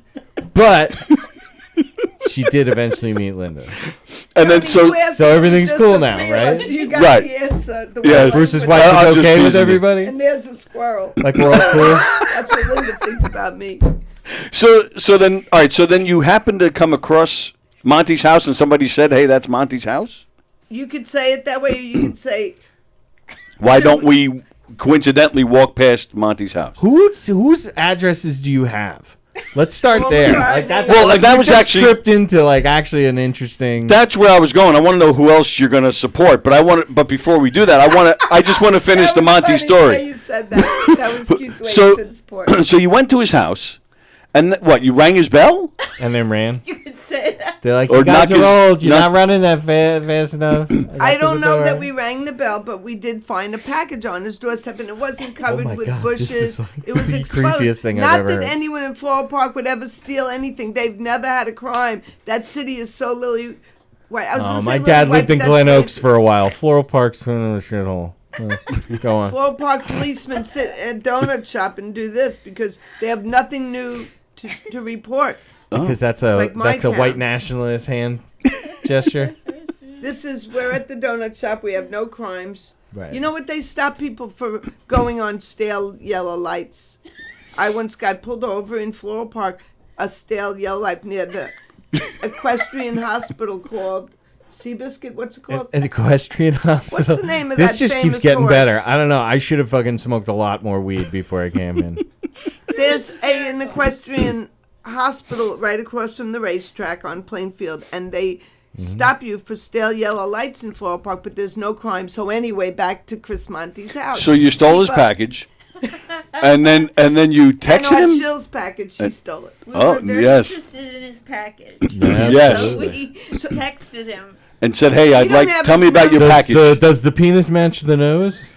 but she did eventually meet Linda. And then You asked so if it was everything's just cool the now, three of right? us. You got Right. the answer. The Yes. wife Bruce's would- wife I'm is just okay with teasing you. everybody. And there's a squirrel. Like we're all cool. That's what Linda thinks about me. So then, all right. So then you happened to come across Monty's house, and somebody said, "Hey, that's Monty's house." You could say it that way, or you could say, Why don't we coincidentally walk past Monty's house? Whose addresses do you have? Let's start Well, there. right. Like that's Well, like, that we was just actually- tripped into like actually an interesting. That's where I was going. I want to know who else you're going to support, but before we do that, I just want to finish that the was Monty funny story. The way you said that. That was cute the way So- you said sport. So you went to his house, and what? You rang his bell? and then ran. You could say that. They're like, Or you guys knock are his- old. You're knock- not running that fast enough. I don't know that we rang the bell, but we did find a package on his doorstep, and it wasn't covered my with God, bushes. this is like It was the exposed. creepiest thing I've Not ever that heard. anyone in Floral Park would ever steal anything. They've never had a crime. That city is so lily white. I was gonna say My lily dad white, lived in but that's Glen Oaks fancy. for a while. Floral Park's a shithole. Go on. Floral Park policemen sit at a donut shop and do this because they have nothing new to report. Because that's like my a white town. nationalist hand gesture. We're at the donut shop. We have no crimes. Right. You know what? They stop people for going on stale yellow lights. I once got pulled over in Floral Park, a stale yellow light near the equestrian hospital called Seabiscuit. What's it called? An equestrian hospital. What's the name of this that just keeps famous getting horse? better. I don't know. I should have fucking smoked a lot more weed before I came in. There's an equestrian hospital right across from the racetrack on Plainfield, and they stop you for stale yellow lights in Floral Park, but there's no crime. So anyway, back to Chris Monty's house. So you stole his But- package. And then you texted And on him. Shill's package, she stole it. We Oh, were very yes. interested in his package. Yes. So we texted him. And said, "Hey, I'd don't like have tell his me about your number. package." Does the penis match the nose?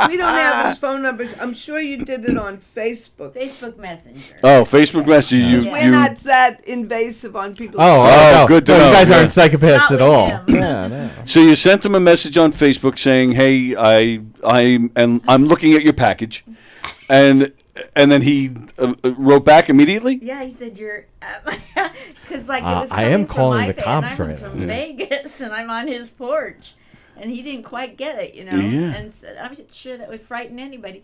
We don't have his phone number. I'm sure you did it on Facebook. Facebook Messenger. Oh, Facebook Messenger. We're not that invasive on people's No. good to No, know. You guys Yeah. aren't psychopaths Not at with all. him. Yeah, no. So you sent him a message on Facebook saying, "Hey, I'm looking at your package," and then he wrote back immediately. Yeah, he said you're, because like it was I am coming from calling my the fa- cops and I'm right from now. Vegas, and I'm on his porch, and he didn't quite get it, you know. Yeah. And so, I'm sure that would frighten anybody,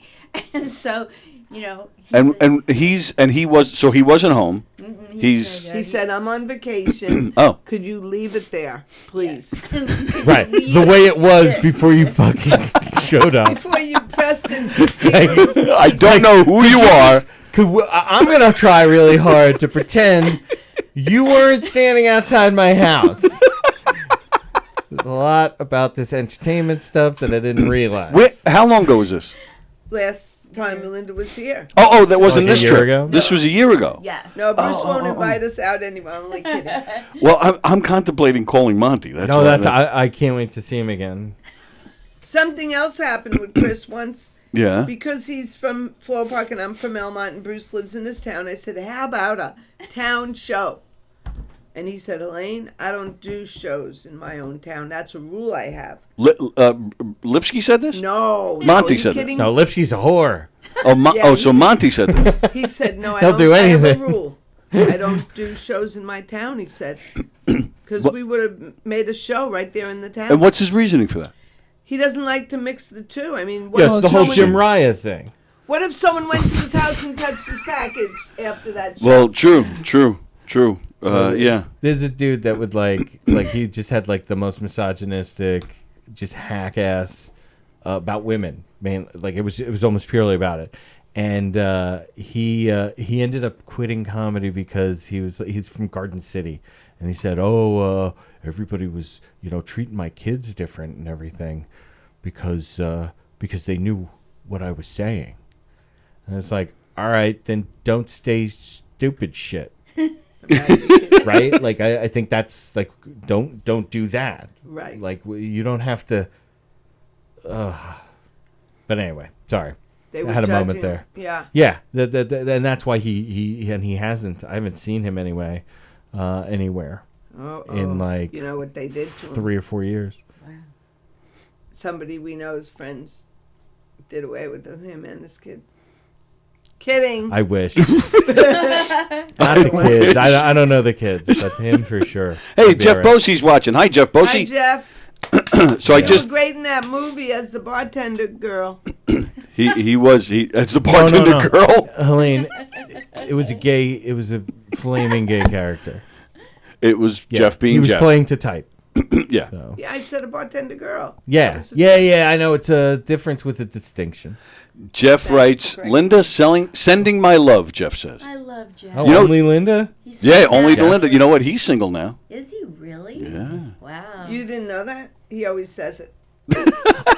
and so, you know. He wasn't home. He said, "I'm on vacation. Oh. Could you leave it there, please?" Right. The way it was before you fucking showed up. Before you pressed and I don't know who you are. I'm going to try really hard to pretend you weren't standing outside my house. There's a lot about this entertainment stuff that I didn't realize. How long ago was this? last time Melinda was here. Oh, that wasn't Like a this year trip. ago? This was a year ago. Yeah. No, Bruce won't invite us out anymore. I'm only kidding. Well, I'm contemplating calling Monty. That's No, why- I can't wait to see him again. Something else happened with Chris once. Yeah. Because he's from Floral Park and I'm from Elmont and Bruce lives in this town. I said, how about a town show? And he said, Helaine, I don't do shows in my own town. That's a rule I have. Lipsky said this? No. Monty are you said this. kidding? No, Lipsky's a whore. Yeah, so Monty said this. He said, no, I He'll don't do I have anything. a rule. I don't do shows in my town, he said. Because we would have made a show right there in the town. And what's his reasoning for that? He doesn't like to mix the two. I mean, what Yeah, it's the whole someone- Jim Raya thing. What if someone went to his house and touched his package after that show? Well, true. Yeah. There's a dude that would like he just had like the most misogynistic, just hack ass about women. Man, like it was almost purely about it. And he ended up quitting comedy because he's from Garden City, and he said, everybody was treating my kids different and everything because they knew what I was saying. And it's like, all right, then don't say stupid shit. Right? Like I think that's like don't do that. Right. Like you don't have to. But anyway, sorry. They I were had a moment judging. there. Yeah. Yeah. And that's why he hasn't. I haven't seen him anyway, anywhere in like you know what they did to him? 3 or 4 years. Wow. Somebody we know's friends did away with him and his kids. Kidding. I wish. Not the kids. I don't know the kids, but him for sure. Hey, I'd be Jeff all right. Bosey's watching. Hi, Jeff Hi, Bosey. Jeff. So I You just were great in that movie as the bartender girl. he was as the bartender No. girl. Helaine, it was a flaming gay character. It was Yeah. Jeff being He was Jeff. playing to type. Yeah. So. Yeah, I said a bartender girl. Yeah. I know it's a difference with a distinction. Jeff writes, correct. Linda sending my love, Jeff says. I love Jeff. Oh, You know- only Linda? He's Yeah, so only sad. to Linda. You know what? He's single now. Is he really? Yeah. Wow. You didn't know that? He always says it.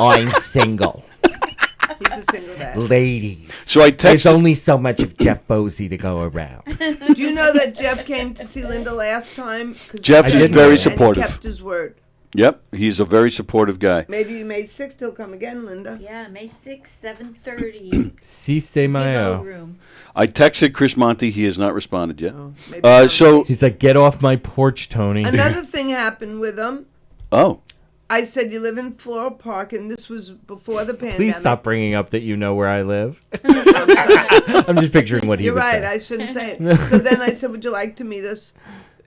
I'm single. He's a single dad. Ladies. So I There's texted. only so much of Jeff Bosey to go around. Do you know that Jeff came to see Linda last time? 'Cause Jeff he is said very and supportive. kept his word. Yep, he's a very supportive guy. Maybe May 6th he'll come again, Linda. Yeah, May 6th, 7:30. Cease de Big Mayo. old room. I texted Chris Monty. He has not responded yet. Oh, maybe not. So, He's like, get off my porch, Tony. Another thing happened with him. oh, I said, you live in Floral Park, and this was before the pandemic. Please stop bringing up that you know where I live. I'm just picturing what he You're would right, say. I shouldn't say it. So then I said, would you like to meet us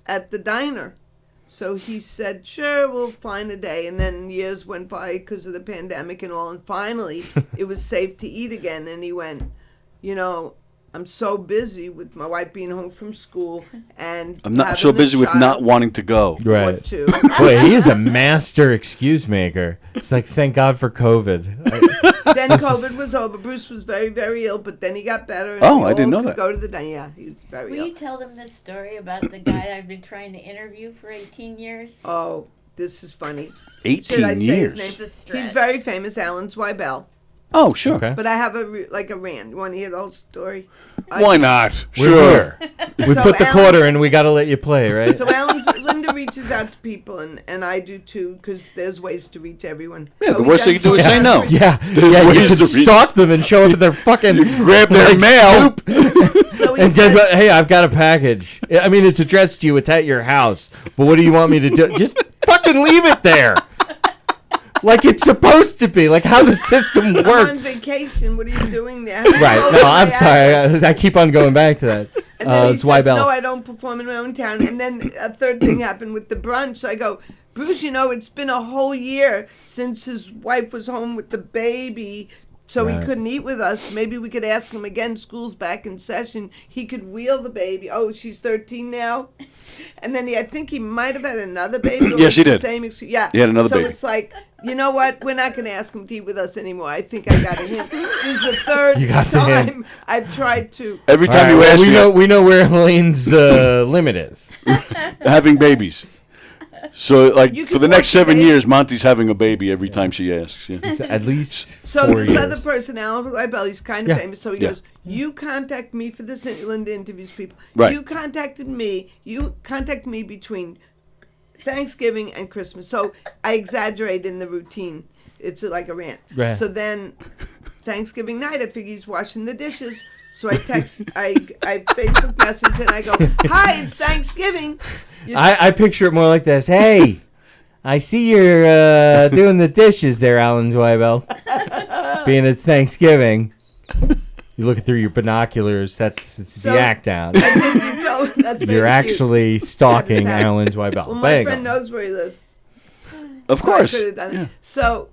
at the diner? So he said, sure, we'll find a day. And then years went by because of the pandemic and all. And finally, it was safe to eat again. And he went, I'm so busy with my wife being home from school. And I'm not having so a busy with child not wanting to go. or Right. two. Boy, he is a master excuse maker. It's like, thank God for COVID. Then COVID was over. Bruce was very, very ill, but then he got better. And Oh, we I didn't all know could that. Go to the diner. Yeah, he was very Will ill. you tell them this story about the guy I've been trying to interview for 18 years? Oh, this is funny. Should 18 I say years. his name? It's a stretch. He's very famous, Alan Zweibel. Oh, sure. Okay. But I have a rant. You want to hear the whole story? Why not? Sure. We So put the Alan's- quarter in. We got to let you play, right? So Linda reaches out to people, and I do too, because there's ways to reach everyone. Yeah, So the we worst got thing you can do is say no. Yeah, There's yeah. You ways could to reach- stalk them and show up their fucking Grab their mail. So he and says, then, hey, I've got a package. I mean, it's addressed to you. It's at your house. But what do you want me to do? Just fucking leave it there. Like it's supposed to be. Like how the system I'm on works. vacation. What are you doing there? Right. No, I'm sorry. I keep on going back to that. And then he It's why says, Bell. no, I don't perform in my own town. And then a third thing happened with the brunch. So I go, Bruce, it's been a whole year since his wife was home with the baby, so he Right. couldn't eat with us. Maybe we could ask him again. School's back in session. He could wheel the baby. Oh, she's 13 now. And then I think he might have had another baby. or Yes, he the did. Same yeah. He had another so baby. So it's like, you know what? We're not going to ask him to eat with us anymore. I think I got a hint. This is the third You got the time hint. I've tried to. Every All time right, you well, ask me, we know where Helaine's limit is. having babies. So, like, You for can the next watch the 7 baby. years, Monty's having a baby every time she asks. Yeah. It's at least So 4 this years. other person, Alan Libel, he's kind of Yeah. famous. So he Yeah. goes, "You contact me for this." Linda interviews people. Right. You contacted me. You contact me between Thanksgiving and Christmas. So I exaggerate in the routine. It's like a rant. Right. So then, Thanksgiving night, I figure he's washing the dishes. So I text, I Facebook message, and I go, "Hi, it's Thanksgiving." I picture it more like this. Hey, I see you're doing the dishes there, Alan Zweibel. Being it's Thanksgiving. You look through your binoculars. It's So- the act out. I think you told, that's very You're cute. actually stalking That's- Alan Zweibel. Well, There my you friend go. knows where he lives. Of So I course. could have done it. Yeah. So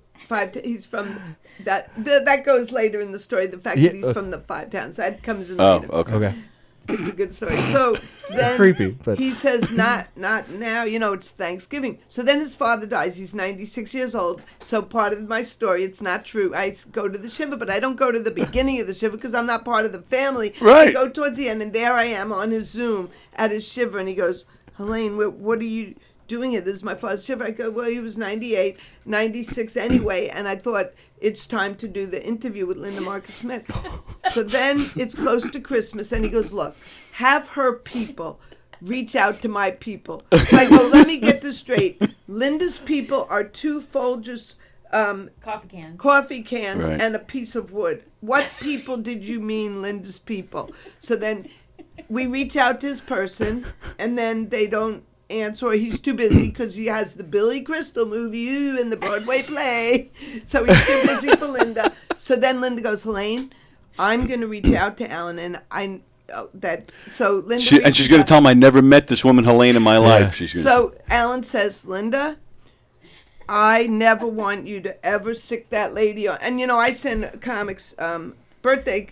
he's from that goes later in the story. The fact Yeah, that he's from the 5 towns that comes in Oh, later. okay. Okay. It's a good story. So then Creepy, but- he says, not now. It's Thanksgiving. So then his father dies. He's 96 years old. So part of my story, it's not true. I go to the shiva, but I don't go to the beginning of the shiva because I'm not part of the family. Right. I go towards the end, and there I am on his Zoom at his shiva, and he goes, "Helaine, what are you doing here? This is my father's shiva." I go, "Well, he was 98, 96 anyway," and I thought it's time to do the interview with Linda Marcus Smith. So then it's close to Christmas, and he goes, "Look, have her people reach out to my people." So I go, "Let me get this straight. Linda's people are 2 Folgers coffee cans Right. and a piece of wood. What people did you mean, Linda's people?" So then we reach out to his person, and then they don't answer. He's too busy because he has the Billy Crystal movie and the Broadway play. So he's too busy for Linda. So then Linda goes, "Helaine, I'm going to reach out to Alan," and so Linda. And she's reaches going to out. tell him I never met this woman, Helaine, in my life. She's gonna So Alan says, "Linda, I never want you to ever sick that lady on." And I send comics birthday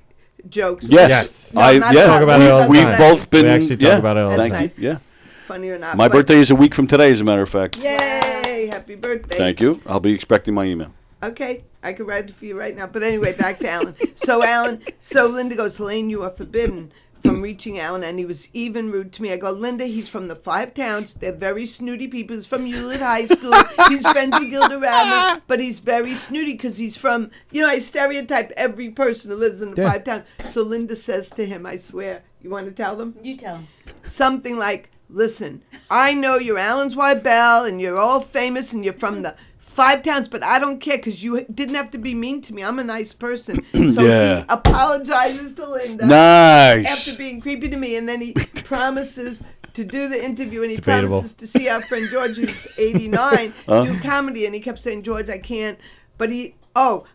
jokes. Yes. No, I not yeah. Talk about it all the We've time. both been. We actually talk yeah. about it all the That's time. nice. Thank you. Yeah. Funny or not. My but- birthday is a week from today, as a matter of fact. Yay! Happy birthday. Thank you. I'll be expecting my email. Okay, I could write it for you right now. But anyway, back to Alan. So Linda goes, "Helaine, you are forbidden from reaching Alan," and he was even rude to me. I go, "Linda, he's from the 5 towns. They're very snooty people. He's from Hewlett High School. He's friends with Gilda Radner, but he's very snooty because he's from, I stereotype every person who lives in the 5 towns." So Linda says to him, I swear, you want to tell them? You tell him. Something like, "Listen, I know you're Alan Zweibel and you're all famous and you're from the 5 towns, but I don't care because you didn't have to be mean to me. I'm a nice person." So Yeah. he apologizes to Linda Nice. after being creepy to me, and then he promises to do the interview, and he Debatable. promises to see our friend George, who's 89, do comedy. And he kept saying, "George, I can't." But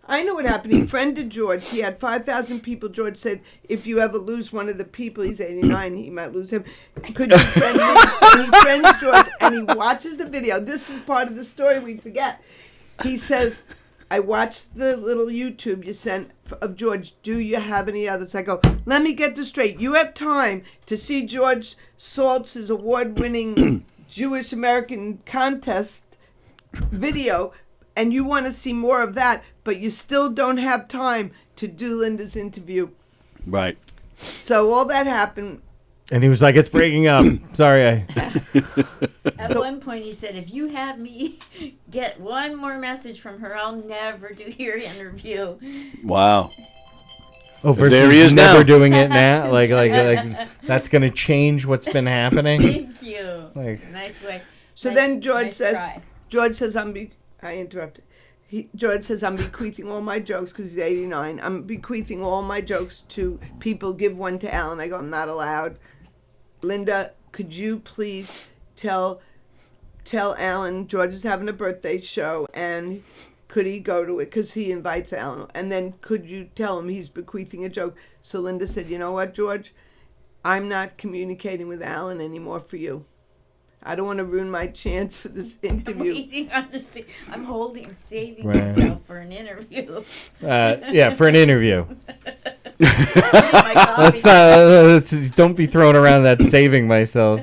I know what happened. He friended George. He had 5,000 people. George said, "If you ever lose one of the people," he's 89, he might lose him, "could you friend me?" So he friends George, and he watches the video. This is part of the story we forget. He says, "I watched the little YouTube you sent of George. Do you have any others?" I go, "Let me get this straight. You have time to see George Saltz's award-winning Jewish American contest video, and you want to see more of that, but you still don't have time to do Linda's interview." Right. So all that happened. And he was like, "It's breaking up." Sorry, At one point, he said, "If you have me get one more message from her, I'll never do your interview." Wow. Oh, versus there he is never now. doing it now. Like that's gonna change what's been happening. Thank you. Like, nice way. So then George says, I interrupted. George says, I'm bequeathing all my jokes, because he's 89. I'm bequeathing all my jokes to people. Give one to Alan. I go, I'm not allowed. Linda, could you please tell Alan George is having a birthday show, and could he go to it? Because he invites Alan. And then could you tell him he's bequeathing a joke? So Linda said, you know what, George? I'm not communicating with Alan anymore for you. I don't want to ruin my chance for this interview. I'm saving myself for an interview. Yeah, for an interview. Don't be throwing around that saving myself.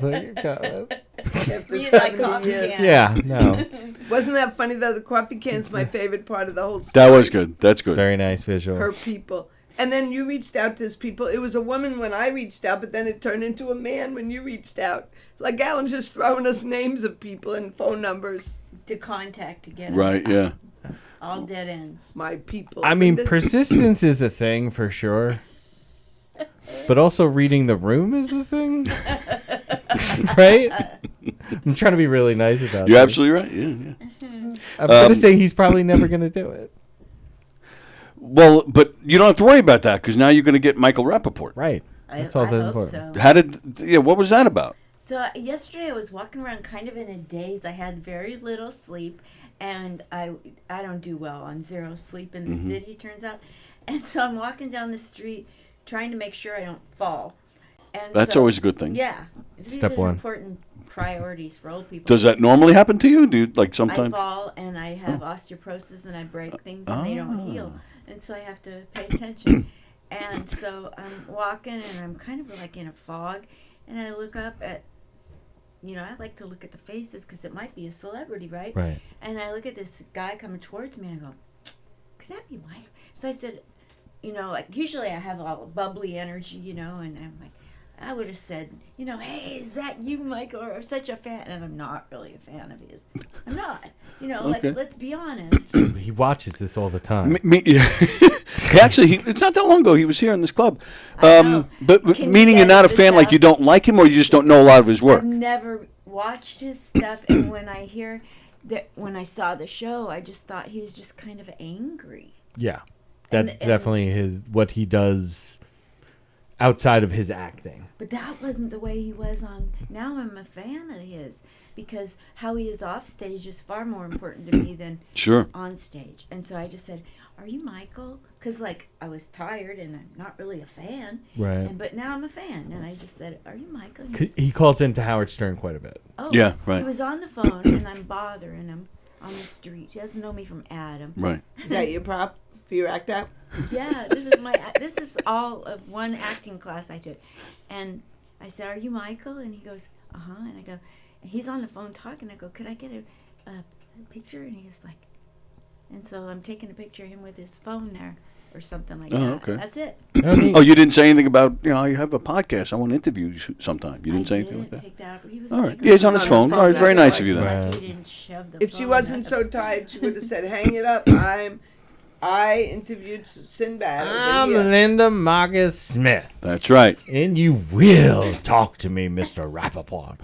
Yeah, no. Wasn't that funny though? The coffee can's my favorite part of the whole story. That was good. That's good. Very nice visual. Her people. And then you reached out to his people. It was a woman when I reached out, but then it turned into a man when you reached out. Like Alan's just throwing us names of people and phone numbers to contact to get right. Yeah. All dead ends. My people. I mean, persistence is a thing for sure, but also reading the room is a thing, right? I'm trying to be really nice about it. You're absolutely right. Yeah. I'm gonna say he's probably never gonna do it. Well, but you don't have to worry about that because now you're going to get Michael Rappaport. Right. That's all that's important. So. What was that about? So yesterday I was walking around kind of in a daze. I had very little sleep, and I don't do well on zero sleep in the city, turns out. And so I'm walking down the street trying to make sure I don't fall. And that's always a good thing. Yeah. Step one. Important priorities for old people. Does that normally happen to you? Do you, like sometimes? I fall and I have osteoporosis and I break things and they don't heal. And so I have to pay attention. And so I'm walking and I'm kind of like in a fog. And I look up at, I like to look at the faces because it might be a celebrity, right? Right. And I look at this guy coming towards me and I go, could that be Mike? So I said, like usually I have all bubbly energy, and I'm like, I would have said, hey, is that you, Michael? Or I'm such a fan. And I'm not really a fan of his. I'm not. Okay. Let's be honest. He watches this all the time. Actually, it's not that long ago. He was here in this club. But meaning you're not a fan, like you don't like him, or you just don't know a lot of his work? I've never watched his stuff. And when I saw the show, I just thought he was just kind of angry. Yeah. That's definitely what he does outside of his acting. But that wasn't the way he was on. Now I'm a fan of his because how he is off stage is far more important to me than on stage. And so I just said, "Are you Michael?" Because I was tired and I'm not really a fan. Right. But now I'm a fan, and I just said, "Are you Michael?" He calls into Howard Stern quite a bit. Oh, yeah, right. He was on the phone, and I'm bothering him on the street. He doesn't know me from Adam. Right. Is that your prop for your act out? Yeah, this is all of one acting class I took. And I said, "Are you Michael?" And he goes, "Uh-huh." And I go, and he's on the phone talking. I go, "Could I get a picture?" And he was like, and so I'm taking a picture of him with his phone there or something like that. Okay. That's it. Oh, you didn't say anything about, you have a podcast. I want to interview you sometime. You didn't say anything like that? Take that up. He was all right. Yeah, he's on his phone. All right, very nice of you then. He didn't shove the If phone she wasn't so tired, she would have said, "Hang it up. I interviewed Sinbad." I'm Linda Marcus Smith. That's right. And you will talk to me, Mr. Rappaport.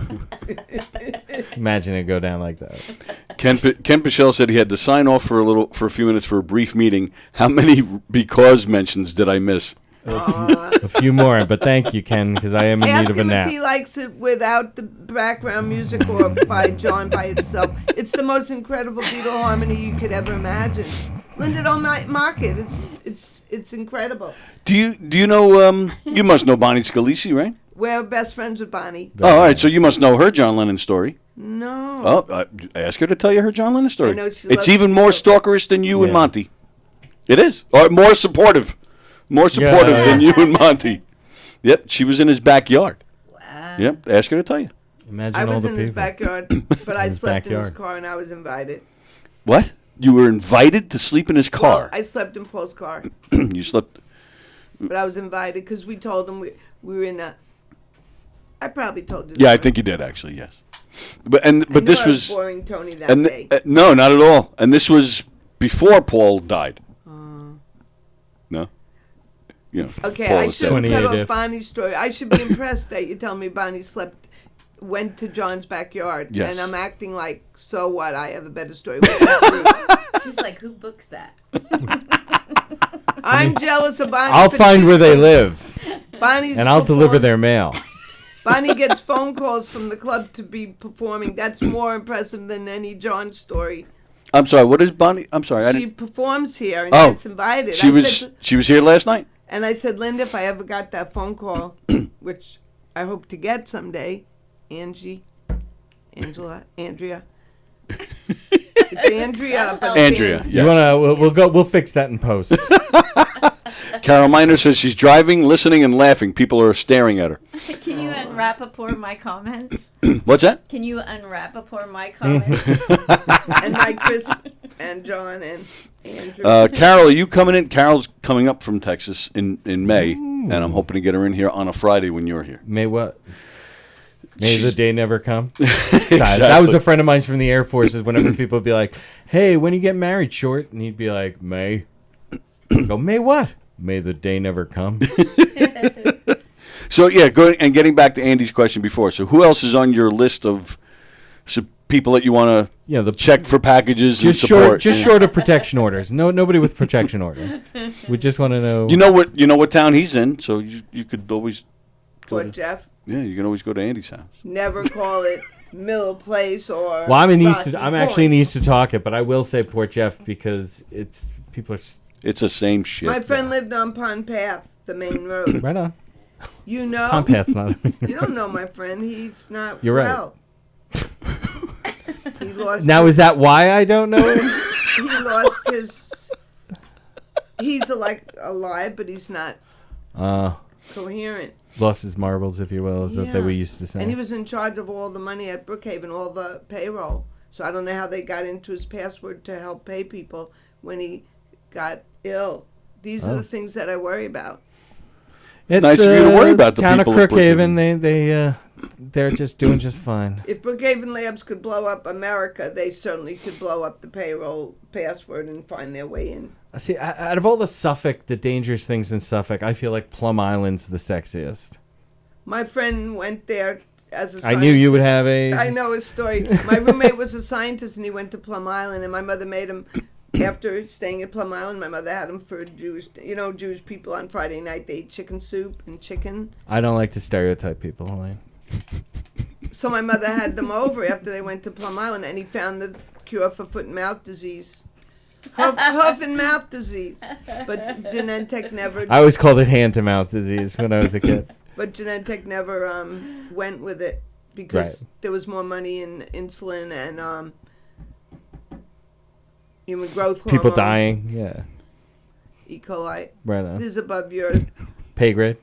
Imagine it go down like that. Ken Pichelle said he had to sign off for a few minutes for a brief meeting. How many because mentions did I miss? A few more, but thank you, Ken, because I am in need of a nap. Ask him if he likes it without the background music or by John by itself. It's the most incredible Beatle harmony you could ever imagine. Linda, don't mock it. It's incredible. Do you know? You must know Bonnie Scalisi, right? We're best friends with Bonnie. Oh, all right. So you must know her John Lennon story. No. Oh, ask her to tell you her John Lennon story. I know it's even more stalkerish than you and Monty. It is, or more supportive than you and Monty. Yep, she was in his backyard. Wow. Yep, ask her to tell you. Imagine I all was the in people. his backyard, but I slept in his car and I was invited. What? You were invited to sleep in his car? Well, I slept in Paul's car. You slept? But I was invited because we told him we were in a... I probably told you. Yeah, I think you did, actually, yes. I But knew this I was boring Tony that and day. no, not at all. And this was before Paul died. No. You know, Okay, Paul I is shouldn't dead. cut 28 off if. Bonnie's story. I should be impressed that you tell me Bonnie went to John's backyard. Yes. And I'm acting like, so what? I have a better story. She's like, who books that? I'm jealous of Bonnie. I'll for find where they choosing- live, Bonnie's and I'll deliver perform- their mail. Bonnie gets phone calls from the club to be performing. That's more impressive than any John story. I'm sorry. What is Bonnie? I'm sorry. I She didn't. performs here and Oh, gets invited. She was here last night. And I said, Linda, if I ever got that phone call, which I hope to get someday, Andrea. It's Andrea. But Andrea. You Yes. wanna? We'll fix that in post. Carol Miner says she's driving, listening, and laughing. People are staring at her. Can you unwrap my comments? What's that? Can you unwrap my comments? And my Chris and John and Andrew. Carol, are you coming in? Carol's coming up from Texas in May, and I'm hoping to get her in here on a Friday when you're here. May what? May the day never come. Exactly. That was a friend of mine from the Air Force. Is whenever people would be like, "Hey, when you get married, Short?" and he'd be like, "May." I'd go, May what? May the day never come. So yeah, getting back to Andy's question before. So who else is on your list of people that you want to check for packages and support? Short of protection orders. Nobody with protection order. We just want to know. You know what town he's in, so you could always go Poor to, Jeff. Yeah, you can always go to Andy's house. Never call it Mill Place or. Well, I'm in Rocky I'm actually in Point. East Setauket, but I will say Port Jeff because people are. It's the same shit. My friend lived on Pond Path, the main road. Right on. You know. Pond Path's not. You don't know my friend. He's not. You're right. well. He lost. Now, is that why I don't know him? He lost his. He's alive, but he's not coherent. Lost his marbles, if you will, is what that we used to say. And he was in charge of all the money at Brookhaven, all the payroll. So I don't know how they got into his password to help pay people when he got ill. These are the things that I worry about. It's nice of you to worry about the town people of of Brookhaven. They're just doing just fine. If Brookhaven Labs could blow up America, they certainly could blow up the payroll password and find their way in. See, out of all the dangerous things in Suffolk, I feel like Plum Island's the sexiest. My friend went there as a I scientist. knew you would have a. I know his story. My roommate was a scientist, and he went to Plum Island, and my mother made him, after staying at Plum Island, my mother had him for Jewish people on Friday night, they eat chicken soup and chicken. I don't like to stereotype people, Helaine. So my mother had them over after they went to Plum Island, and he found the cure for foot and mouth disease. Hoof and mouth disease. But Genentech never... I always called it hand-to-mouth disease when I was a kid. But Genentech never went with it because there was more money in insulin and human growth hormone. People dying, yeah. E. coli. Right on. This is above your... Pay grade.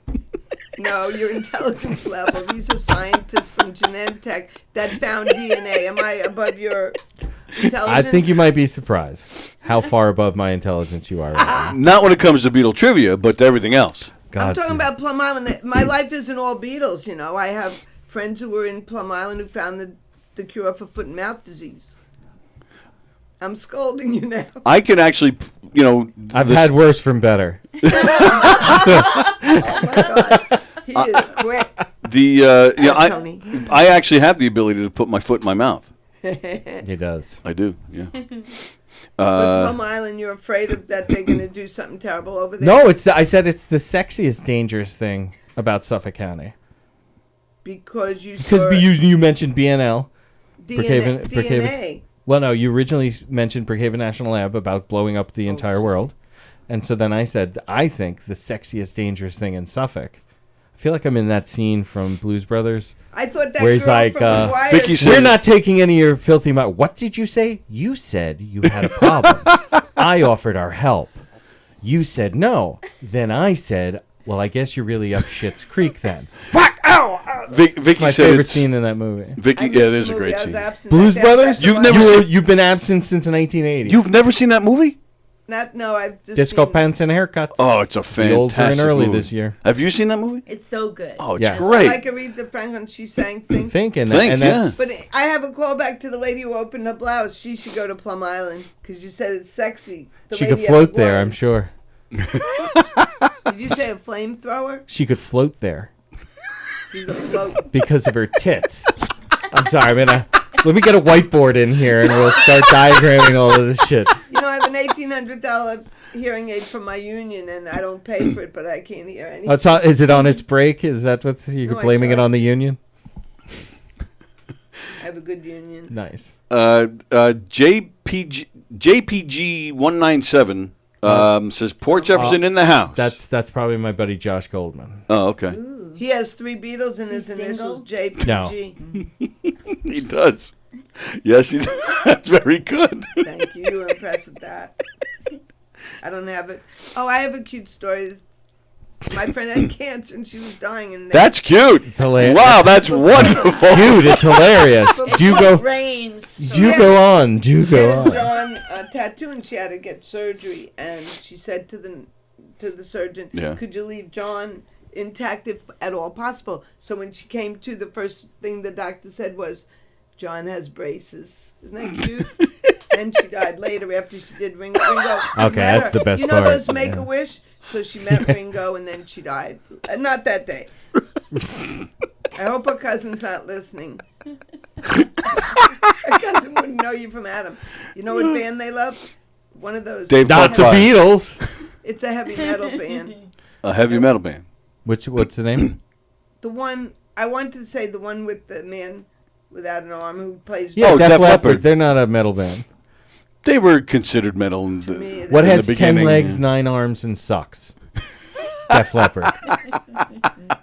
No, your intelligence level. He's a scientist from Genentech that found DNA. Am I above your intelligence? I think you might be surprised how far above my intelligence you are right now. Not when it comes to Beatle trivia, but to everything else. I'm talking about Plum Island. My life isn't all Beatles, I have friends who were in Plum Island who found the cure for foot and mouth disease. I'm scolding you now. I can actually, I've had worse from better. Oh my God. He is quick. Tony. I actually have the ability to put my foot in my mouth. He does. I do, yeah. But Plum Island, you're afraid of that they're going to do something terrible over there? No, I said it's the sexiest dangerous thing about Suffolk County. Because you mentioned BNL. DNA. Well, no, you originally mentioned Brookhaven National Lab about blowing up the entire world. And so then I said, I think the sexiest dangerous thing in Suffolk. I feel like I'm in that scene from Blues Brothers. I thought that where he's girl like, from The Wire. Vicky says, we're not taking any of your filthy money. What did you say? You said you had a problem. I offered our help. You said no. Then I said, well, I guess you're really up Schitt's Creek then. Fuck! Ow! Vicky my said favorite scene in that movie. Vicky, yeah, there's a great scene. Blues Brothers? You've never seen. You've been absent since 1980. You've never seen that movie? I've just Disco seen Pants and Haircuts. Oh, it's a The old fantastic turn early movie. this year. Have you seen that movie? It's so good. Oh, it's Yeah. great. Like Aretha Franklin, she sang Think. Thinking. Think, and yeah. that's, But I have a call back to the lady who opened her blouse. She should go to Plum Island because you said it's sexy. The she could lady at float the there, wine. I'm sure. Did you say a flamethrower? She could float there She's a float. because of her tits. I'm sorry, let me get a whiteboard in here and we'll start diagramming all of this shit. You know, I have an $1,800 hearing aid from my union, and I don't pay for it, but I can't hear anything. Is it on its break? Is that what you're No, I blaming it tried. on the union? I have a good union. Nice. JPG 197 says Port Jefferson in the house. That's probably my buddy Josh Goldman. Oh, okay. He has 3 Beatles in Is his he initials, single? JPG. He does. Yes, he does. That's very good. Thank you. You were impressed with that. I don't have it. Oh, I have a cute story. My friend had cancer and she was dying. And That's cute. It's hilarious. Wow, that's wonderful. Dude, it's hilarious. It's Do you like go? rains. Do you go on? Do you She go had a on? John tattoo and she had to get surgery. And she said to the surgeon, Yeah. could you leave John intact if at all possible? So when she came to, the first thing the doctor said was, John has braces. Isn't that cute? And she died later after she did Ringo. Okay, that's the best You know part. those Make-A-Wish? So she met Ringo and then she died. Not that day. I hope her cousin's not listening. Her cousin wouldn't know you from Adam. You know what band they love? One of those. Dave Not the Clark Five. Beatles. It's a heavy metal band. A heavy metal band. What's the name? The one, I wanted to say the one with the man without an arm who plays. Yeah, Oh, Def Def Leppard. Leppard. They're not a metal band. They were considered metal in me, the, What in has the 10 beginning. legs, 9 arms, and sucks? Def Leppard.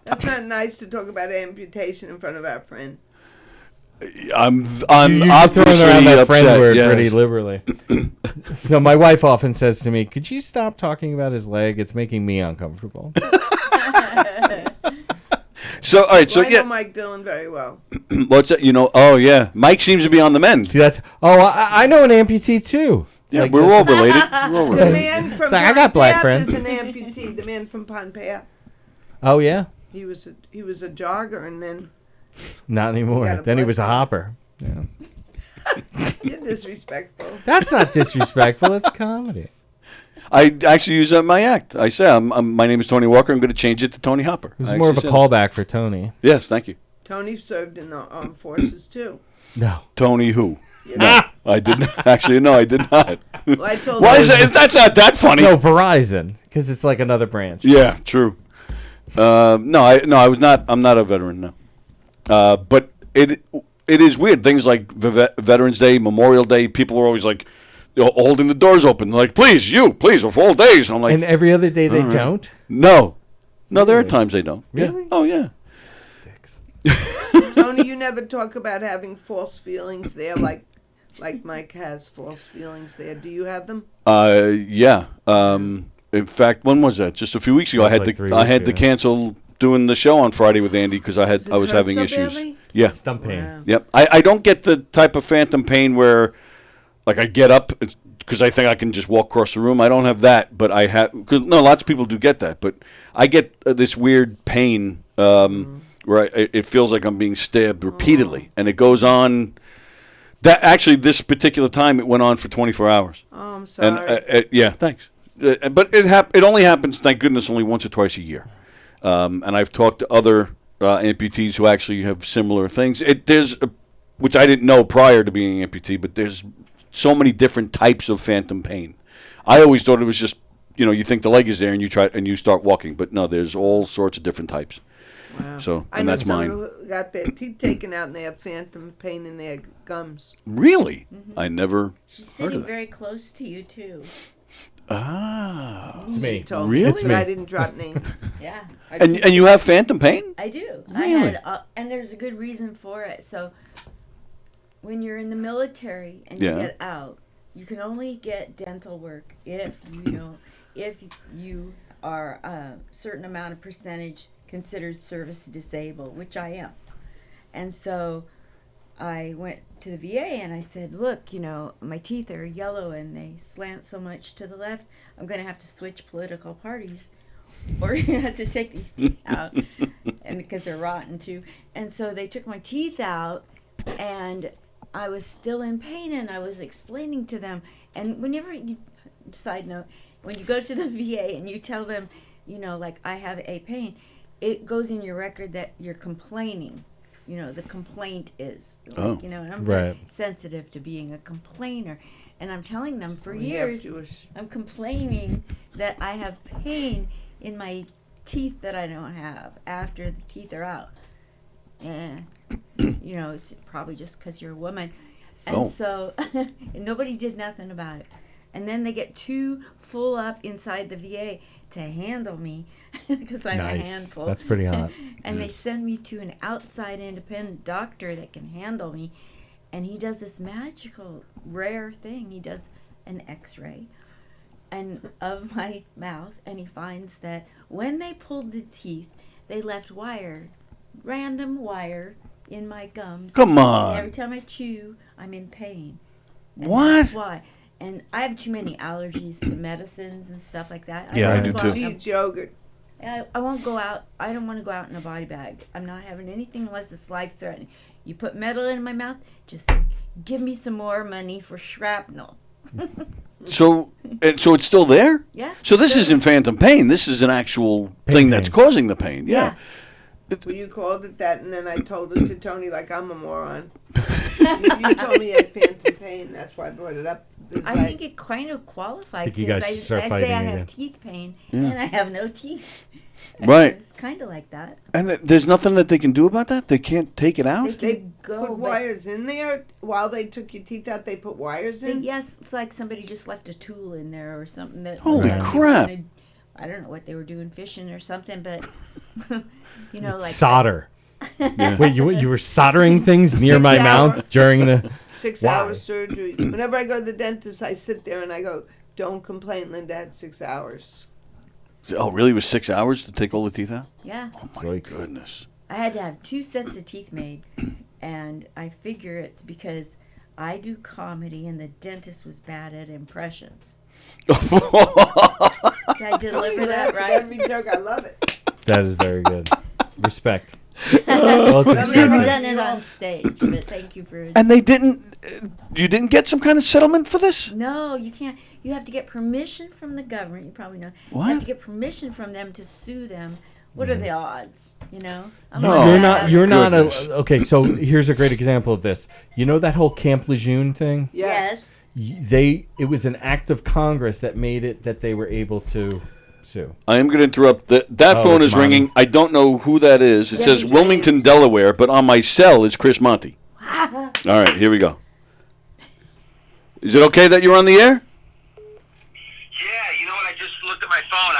That's not nice to talk about amputation in front of our friend. I'm You're obviously throwing around that friend upset. word Yes. pretty liberally. No, my wife often says to me, "Could you stop talking about his leg? It's making me uncomfortable." So, all right. So, Well, I know yeah. Mike Dillon very well. What's that? You know, oh, yeah. Mike seems to be on the mend. See, that's I know an amputee too. Yeah, Like, we're all related. We're all The related. man from It's like, I got black Pohnpeiah friends. is an amputee. The man from Pohnpeiah. Oh yeah, He was a jogger, and then not anymore. got a Then he blood was a clot. hopper. you're disrespectful. That's not disrespectful. That's comedy. I actually use that in my act. I say, my name is Tony Walker. I'm going to change it to Tony Hopper. It was I more of a actually said callback for Tony. that. Yes, thank you. Tony served in the armed forces too. No. Tony who? No, I did not. Actually, no, I did not. Well, I told Why him- is that? That's not that funny. No, Verizon, because it's like another branch. Yeah, true. No, I was not. I'm not a veteran. No, but it is weird. Things like Veterans Day, Memorial Day. People are always like holding the doors open. Like, please, for full days. I'm like, And every other day they don't. no. There are times they don't. Really? Yeah. Oh yeah. Dicks. Tony, you never talk about having false feelings there, like Mike has false feelings there. Do you have them? Yeah. In fact, when was that? Just a few weeks ago. That I had was like 3 to I had weeks to ago. cancel doing the show on Friday with Andy because I Does it was hurt having so issues. badly? Yeah. Stump pain. Wow. Yep. I don't get the type of phantom pain where, like, I get up because I think I can just walk across the room. I don't have that, but I have. Cause, no, lots of people do get that, but I get this weird pain where it feels like I'm being stabbed repeatedly, and it goes on. That actually, this particular time, it went on for 24 hours. Oh, I'm sorry. And yeah, thanks. But it only happens, thank goodness, only once or twice a year. And I've talked to other amputees who actually have similar things. Which I didn't know prior to being an amputee, but there's so many different types of phantom pain. I always thought it was just, you think the leg is there and you start walking, but no, there's all sorts of different types. Wow. So, I and know that's mine. someone who got their teeth taken out and they have phantom pain in their gums. Really? I never She's heard sitting of that. very close to you too. Ah. It's me. Told Really? me, It's but me. I didn't drop names. Yeah, And you have phantom pain? I do. Really? I had, and there's a good reason for it. So, when you're in the military and you Yeah. get out, you can only get dental work if you are a certain amount of percentage considered service disabled, which I am. And so, I went to the VA and I said, look, my teeth are yellow and they slant so much to the left, I'm going to have to switch political parties. Or you have to take these teeth out, and because they're rotten too. And so they took my teeth out, and I was still in pain, and I was explaining to them. And whenever side note, when you go to the VA and you tell them, like I have a pain, it goes in your record that you're complaining. The complaint is, and I'm very sensitive to being a complainer. And I'm telling them for years, I'm complaining that I have pain in my teeth that I don't have after the teeth are out. And, it's probably just because you're a woman. And so and nobody did nothing about it. And then they get too full up inside the VA to handle me because I'm a handful. That's pretty hot. And they send me to an outside independent doctor that can handle me. And he does this magical, rare thing. He does an x-ray and of my mouth, and he finds that when they pulled the teeth, they left random wire in my gums. Come on. And every time I chew, I'm in pain. And What? That's why. And I have too many allergies to medicines and stuff like that. Yeah, I do too. She eats yogurt. I won't go out. I don't want to go out in a body bag. I'm not having anything unless it's life-threatening. You put metal in my mouth, just give me some more money for shrapnel. So it's still there? Yeah. So this isn't phantom pain. This is an actual thing that's causing the pain. Yeah. Well, you called it that, and then I told it to Tony like I'm a moron. you told me you had phantom pain. That's why I brought it up. I think it kind of qualifies. You guys should start I fighting say I again. have teeth pain, and I have no teeth. Right. It's kind of like that. And there's nothing that they can do about that? They can't take it out? They put wires in there while they took your teeth out. They put wires in. Yes, it's like somebody just left a tool in there or something. Holy crap! I don't know what they were doing, fishing or something, but like solder. Yeah. Wait, you were soldering things near my mouth during the 6 hour surgery. Whenever I go to the dentist, I sit there and I go, "Don't complain, Linda had 6 hours." Oh, really? It was 6 hours to take all the teeth out? Yeah. Oh, my goodness. I had to have 2 sets of teeth made, and I figure it's because I do comedy and the dentist was bad at impressions. Did I deliver that right? Every joke, I love it. That is very good. Respect. I've never done it on stage, but thank you for. And they didn't. You didn't get some kind of settlement for this? No, you can't. You have to get permission from the government. You probably know. What? You have to get permission from them to sue them. What are the odds? You're not okay. So here's a great example of this. You know that whole Camp Lejeune thing? Yes. It was an act of Congress that made it that they were able to sue. I am going to interrupt. That phone is ringing. I don't know who that is. It says Wilmington, Delaware, but on my cell it's Chris Monty. All right, here we go. Is it okay that you're on the air? Yeah, you know what? I just looked at my phone.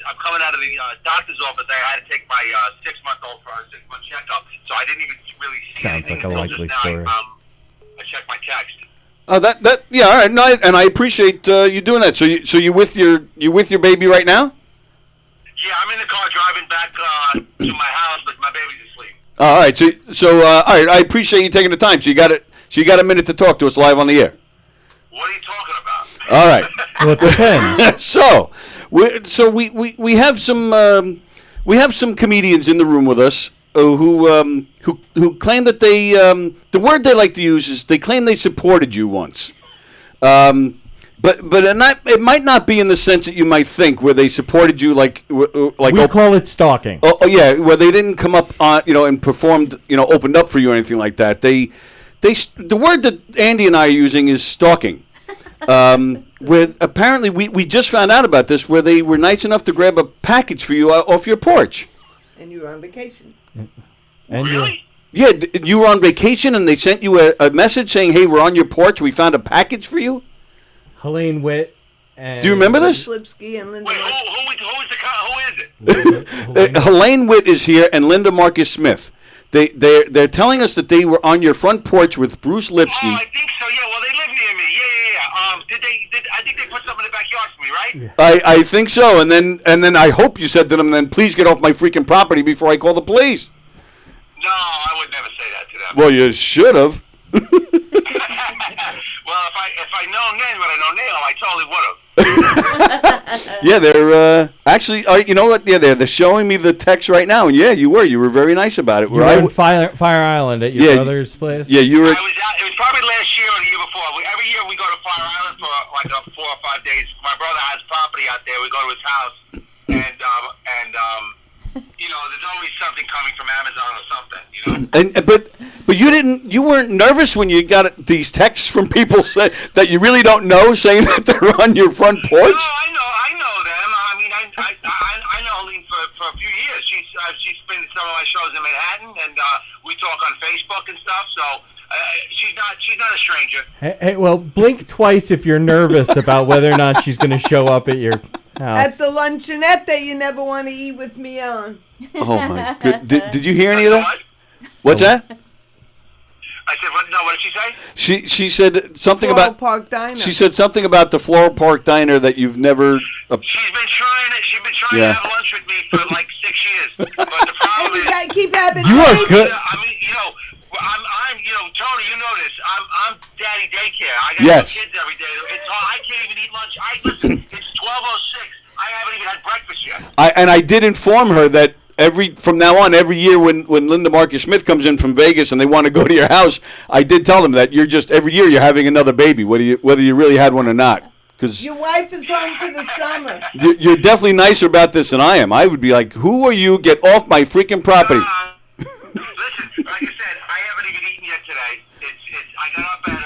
I'm coming out of the doctor's office. I had to take my 6-month-old for a 6-month checkup, so I didn't even really see Sounds anything like a until likely just story. now. I checked my text. Oh, yeah, all right. No, and I appreciate you doing that. So you with your baby right now? Yeah, I'm in the car driving back to my house, but my baby's asleep. All right. So all right. I appreciate you taking the time. So you got a minute to talk to us live on the air. What are you talking about? All right. Well, it depends. So we have some comedians in the room with us who claim that they the word they like to use is they claim they supported you once, but it might not be in the sense that you might think, where they supported you like we call it stalking. Oh yeah, where they didn't come up on and performed opened up for you or anything like that. The word that Andy and I are using is stalking. Where apparently we just found out about this, where they were nice enough to grab a package for you off your porch. And you were on vacation. And really? Yeah, you were on vacation and they sent you a message saying, "Hey, we're on your porch. We found a package for you." Helaine, Witt, and do you remember this? Lipsky and Linda. Wait, who is it? Helaine Witt is here and Linda Marcus Smith. They're telling us that they were on your front porch with Bruce Lipsky. Oh, I think so. Yeah, well, they live near me. Yeah. I think they put something in the backyard for me, right? I think so. And then I hope you said to them, "Then please get off my freaking property before I call the police." No, I would never say that to them. Well, you should have. Well, if I known then what I know now, I totally would have. Yeah, they're actually. You know what? Yeah, they're showing me the text right now, and yeah, you were very nice about it. You were in Fire Island at your brother's place. Yeah, you were. I was out. It was probably last year or the year before. Every year we go to Fire Island for like 4 or 5 days. My brother has property out there. We go to his house, and you know, there's always something coming from Amazon or something. You know. But you weren't nervous when you got these texts from people that you really don't know saying that they're on your front porch? No, I know them. I mean, I know Helaine for a few years. She's been to some of my shows in Manhattan, and we talk on Facebook and stuff. So she's not a stranger. Hey, well, blink twice if you're nervous about whether or not she's going to show up at your house. At the luncheonette that you never want to eat with me on. Oh my good. Did you hear any of that? What's that? I said, what? No, what did she say? She said something Floral about Park Diner. She said something about the Floral Park Diner that you've never. She's been trying to have lunch with me for like 6 years. But the problem and you is, gotta keep having. You are good. I mean, you know, I'm, you know, Tony, you know this. I'm daddy daycare. I got Yes. kids every day. It's hard. I can't even eat lunch. Listen, it's 12:06. I haven't even had breakfast yet. I did inform her that from now on, every year when Linda Marcus Smith comes in from Vegas and they want to go to your house, I did tell them that every year you're having another baby, whether you really had one or not. Because your wife is home for the summer. You're definitely nicer about this than I am. I would be like, who are you? Get off my freaking property. Listen, like I said, I haven't even eaten yet today. I got up at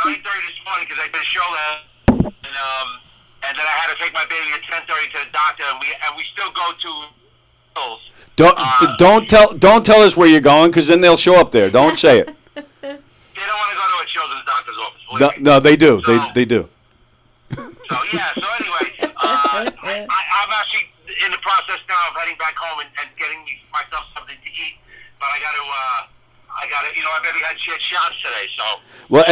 9:30 this morning because I did a show there, and then I had to take my baby at 10:30 to the doctor, and we still go to. Don't tell us where you're going, because then they'll show up there. Don't say it. They don't want to go to a children's doctor's office. No, they do. They do. So yeah. So anyway, I'm actually in the process now of heading back home and getting myself something to eat. But I got to. You know, my baby had shots today, so. Well,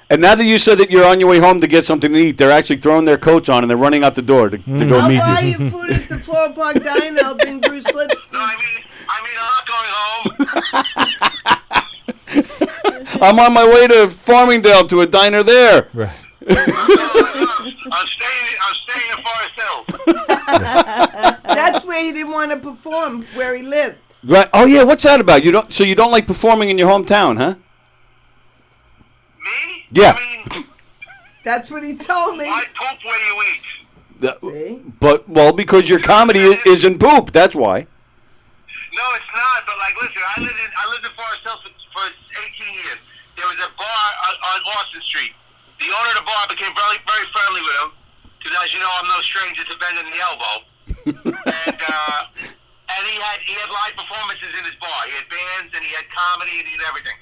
and now that you said that you're on your way home to get something to eat, they're actually throwing their coats on and they're running out the door to go meet you. I'll buy you food at the Floral Park Diner. I'll bring Bruce Lipsky. No, I mean, I'm not going home. I'm on my way to Farmingdale to a diner there. Right. I'm staying in Forest Hills. That's where he didn't want to perform, where he lived. Right. Oh yeah. What's that about? You don't like performing in your hometown, huh? Me? Yeah. I mean, that's what he told me. I poop where you eat. But because your comedy isn't poop. That's why. No, it's not. But like, listen, I lived in Forest Hills for 18 years. There was a bar on Austin Street. The owner of the bar became very, very friendly with him, because as you know, I'm no stranger to bending the elbow. And he had live performances in his bar. He had bands and he had comedy and he had everything.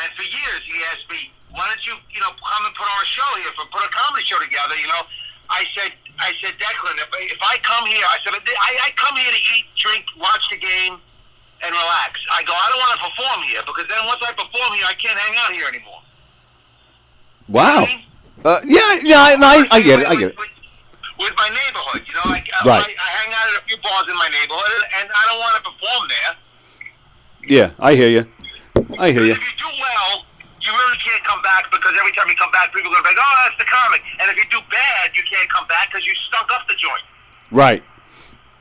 And for years he asked me, why don't you come and put on a show here, put a comedy show together, you know? I said, Declan, if I come here, I said, I come here to eat, drink, watch the game, and relax. I go, I don't want to perform here, because then once I perform here, I can't hang out here anymore. Wow. I get it. With my neighborhood, you know, Right. I hang out at a few bars in my neighborhood, and I don't want to perform there. Yeah, I hear you. If you do well, you really can't come back, because every time you come back, people are going to be like, oh, that's the comic. And if you do bad, you can't come back because you stunk up the joint. Right.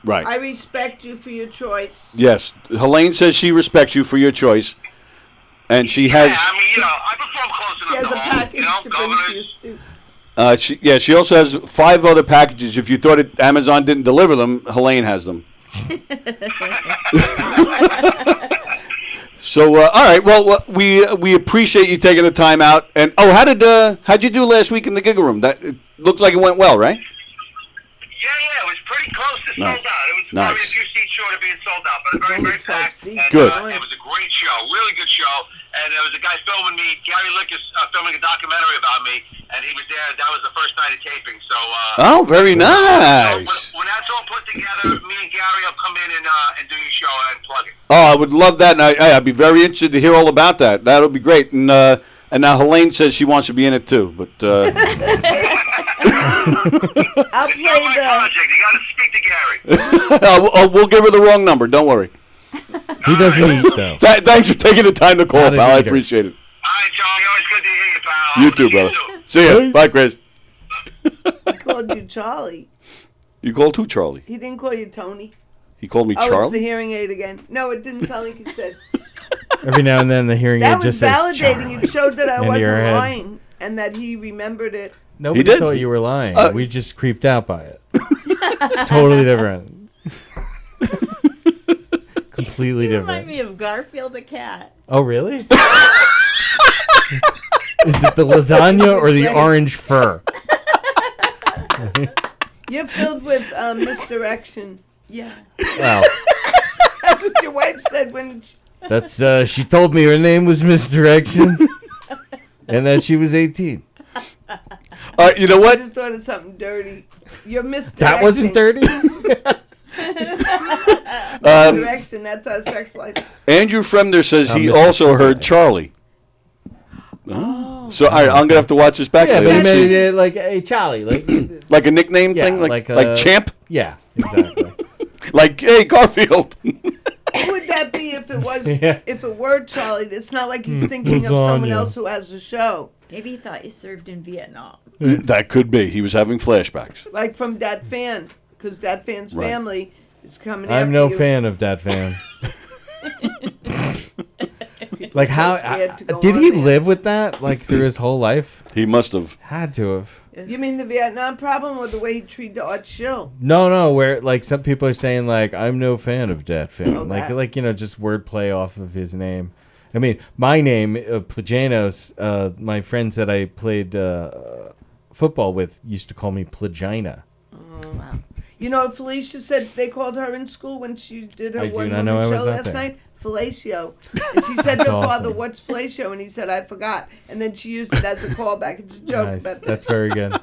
I respect you for your choice. Yes. Helaine says she respects you for your choice. And she has... Yeah, I mean, you know, I perform close she enough has a to home, package you know, to bring to your stoop. She also has 5 other packages. If you thought Amazon didn't deliver them, Helaine has them. So, all right. Well, we appreciate you taking the time out. And how'd you do last week in the Giggle Room? That it looked like it went well, right? Yeah, it was pretty close to sold out. It was Nice. probably a few seats short of being sold out, but very, very packed. And, Good. It was a great show, really good show. And there was a guy filming me, Gary Lickis, filming a documentary about me, and he was there. That was the first night of taping. So. Oh, very nice. So when that's all put together, me and Gary will come in and do your show and plug it. Oh, I would love that, and I'd be very interested to hear all about that. That would be great. And now Helaine says she wants to be in it too, but. I'll play project. You got to speak to Gary. We'll give her the wrong number. Don't worry. He doesn't eat, though. Thanks for taking the time to call, Not an pal. I eater. appreciate it. All right, Charlie. Always good to hear you, pal. You too, brother. See ya. Bye, Chris. He called you Charlie. You called who, Charlie? He didn't call you Tony. He called me Oh, it's the Charlie? hearing aid again. No, it didn't sound like he said. Every now and then the hearing That aid was just says validating. Charlie It showed that I into wasn't your head. lying and that he remembered it. Nobody did. thought you were lying. We just creeped out by it. It's totally different. Completely You different. remind me of Garfield the cat. Oh, really? Is it the lasagna or the orange fur? You're filled with misdirection. Yeah. Wow. That's what your wife said when. That's she told me her name was Misdirection and that she was 18. You know I what? just thought of something dirty. You're misdirecting. That wasn't dirty? Misdirection, that's our sex life. Andrew Fremder says he Mr. also heard Charlie. So, all right, I'm going to have to watch this back Yeah, later. but he See. made it like, hey, Charlie. Like a nickname Yeah, thing? like Like Champ? Yeah, exactly. Like, hey, Garfield. Who would that be if it was? Yeah. If it were Charlie? It's not like he's thinking of someone Lasagna. else who has a show. Maybe he thought you served in Vietnam. That could be. He was having flashbacks. Like from that fan, because that fan's Right. family is coming. I'm after no you. fan of that fan. Like so how scared to go did on he there. live with that like through his whole life? He must have. Had to have. You mean the Vietnam problem or the way he treated Art Schill? No, where like some people are saying like I'm no fan of that fan. Oh, like that. you know just wordplay off of his name. I mean, my name Plagainos. My friends that I played football with used to call me Plagina. Wow. You know, Felicia said they called her in school when she did her I do one not know I woman was show out last there. night. Fellatio. And she said to That's her father, awesome. "What's fellatio?" And he said, "I forgot." And then she used it as a callback. It's a joke. Nice. But That's very good.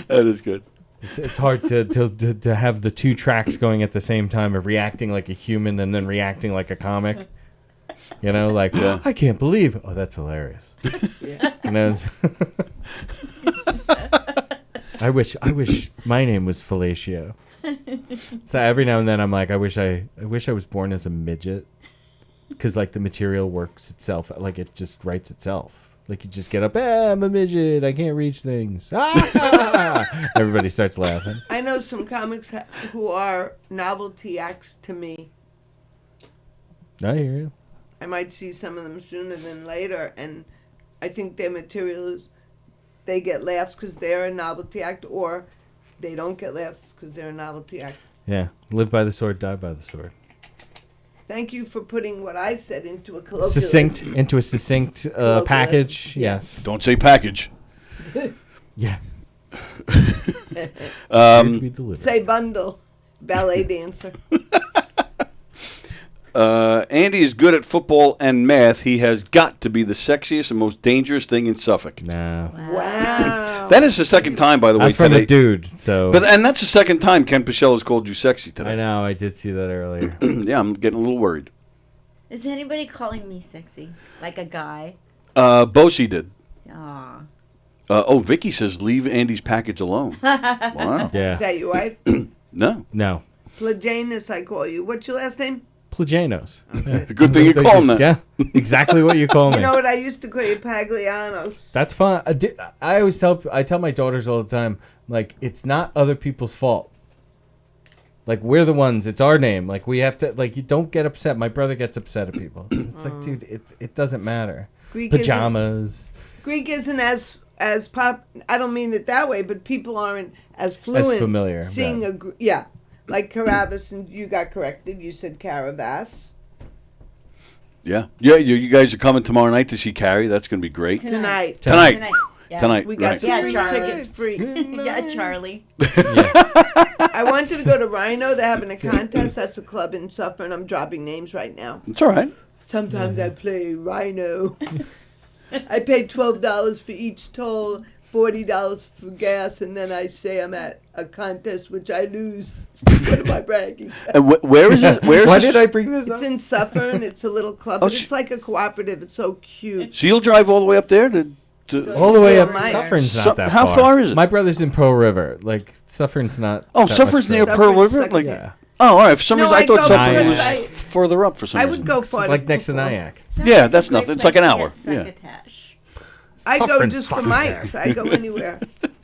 That is good. It's hard to have the two tracks going at the same time of reacting like a human and then reacting like a comic. You know, like I can't believe. Oh, that's hilarious. Yeah. You know. I wish my name was Fellatio. So every now and then I'm like, I wish I was born as a midget, because like the material works itself, like it just writes itself. Like you just get up, I'm a midget, I can't reach things. Everybody starts laughing. I know some comics who are novelty acts to me. I hear you. I might see some of them sooner than later, and I think their material is, they get laughs because they're a novelty act, or they don't get laughs because they're a novelty act. Yeah, live by the sword, die by the sword. Thank you for putting what I said into a colloquialism. Succinct into a succinct package. Yes. Don't say package. Yeah. Say bundle. Ballet dancer. Andy is good at football and math. He has got to be the sexiest and most dangerous thing in Suffolk. No. Wow. That is the second time, by the way. That's from today. a dude. So. And that's the second time Ken Pichelle has called you sexy today. I know. I did see that earlier. Yeah, I'm getting a little worried. Is anybody calling me sexy? Like a guy? Bosie did. Aw. Vicky says leave Andy's package alone. Wow. Yeah. Is that your wife? No. No. Plagainos, I call you. What's your last name? Plagainos. Good thing you call him that. Yeah. Exactly what you call me. You know what? I used to call you Paglianos. That's fine. I always tell my daughters all the time, like, it's not other people's fault. Like, we're the ones. It's our name. Like, we have to, like, you don't get upset. My brother gets upset at people. It's like, dude, it doesn't matter. Greek Pajamas. Greek isn't as pop. I don't mean it that way, but people aren't as fluent. As familiar, Seeing yeah. like Caravas, and you got corrected. You said Caravas. Yeah. Yeah, you guys are coming tomorrow night to see Carrie. That's going to be great. Tonight. Yeah. Tonight. We got right. some Charlie. tickets free. Yeah, Charlie. I wanted to go to Rhino. They're having a contest. That's a club in Suffern. I'm dropping names right now. It's all right. Sometimes I play Rhino. I pay $12 for each toll, $40 for gas, and then I say I'm at a contest which I lose. What am I bragging? And where is it? Where is Why this? did I bring this It's up? in Suffern. It's a little club. But it's like a cooperative. It's so cute. So you'll drive all the way up there to All the way Yeah, up. mine. Suffern's So- not that how far. far is it? My brother's in Pearl River. Like, Suffern's not. Oh, that Suffern's much near further. Pearl Suffern's River? second- Like, Yeah. Oh, all right. For some reason, I thought Suffolk was Nyack. further up for some I reason. would go It's for like next to Nyack. Yeah, that's nothing. It's like an hour. Yeah. Succotash. I go Suffering just for fucking Mike's. I go anywhere.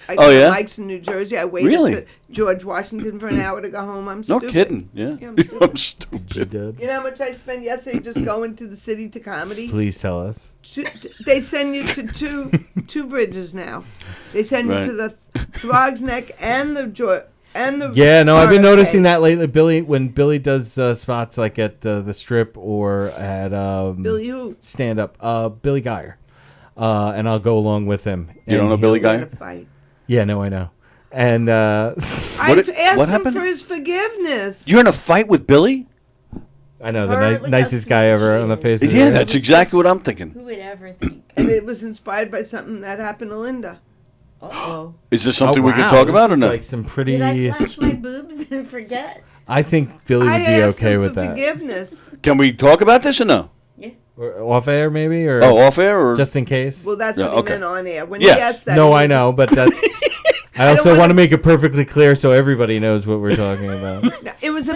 I Oh, go yeah? to Mike's in New Jersey. I waited Really? to George Washington for an hour to go home. I'm No stupid. kidding. Yeah. Yeah, I'm stupid. I'm stupid. You know how much I spent yesterday just going to the city to comedy? Please tell us. They send you to two bridges now. They send Right. you to the Throgs Neck and the Yeah, no, I've been RFK. noticing that lately. When Billy does spots like at the Strip or at Billy who? stand up, Billy Geyer, and I'll go along with him. You don't know And Billy We're Guy? gonna fight. Yeah, no, I know. And I've What asked him happened? for his forgiveness. You're in a fight with Billy? I know the Or look how nicest guy sweet ever she on the is. face of the Yeah, earth. that's exactly what I'm thinking. Who would ever think? And it was inspired by something that happened to Linda. Uh-oh. Is this something we can wow, talk this about or is no? Like some pretty. Did I flash my boobs and forget? I think Billy would I be asked okay him with for that. forgiveness. Can we talk about this or no? Or off air, maybe, or Oh, off air or just in case. Well, that's Yeah, what okay. he meant on air. When Yeah. he asked that, No, he I was- know, but that's. I don't also wanna- want to make it perfectly clear so everybody knows what we're talking about. It was a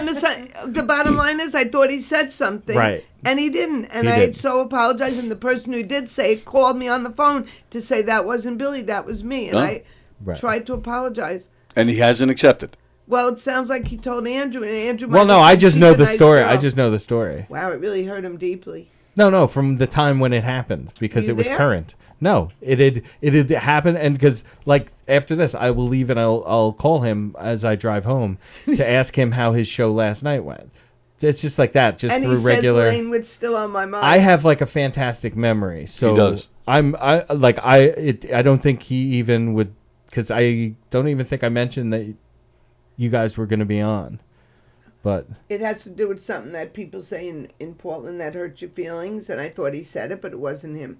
the bottom line is I thought he said something. Right. And he didn't. And He I didn't. so apologized. And the person who did say it called me on the phone to say that wasn't Billy, that was me. And Oh. I Right. tried to apologize. And he hasn't accepted. Well, it sounds like he told Andrew, and Andrew. Well, might no, have I said just she's know a the nice story. girl. I just know the story. Wow, it really hurt him deeply. No, from the time when it happened because You it was there? current. No, it had happened, and because like after this, I will leave and I'll call him as I drive home to ask him how his show last night went. It's just like that, just And through he regular. says Lane Witt's still on my mind. I have like a fantastic memory, so He does. I don't think he even would, because I don't even think I mentioned that you guys were going to be on, but It has to do with something that people say in Portland that hurt your feelings, and I thought he said it, but it wasn't him.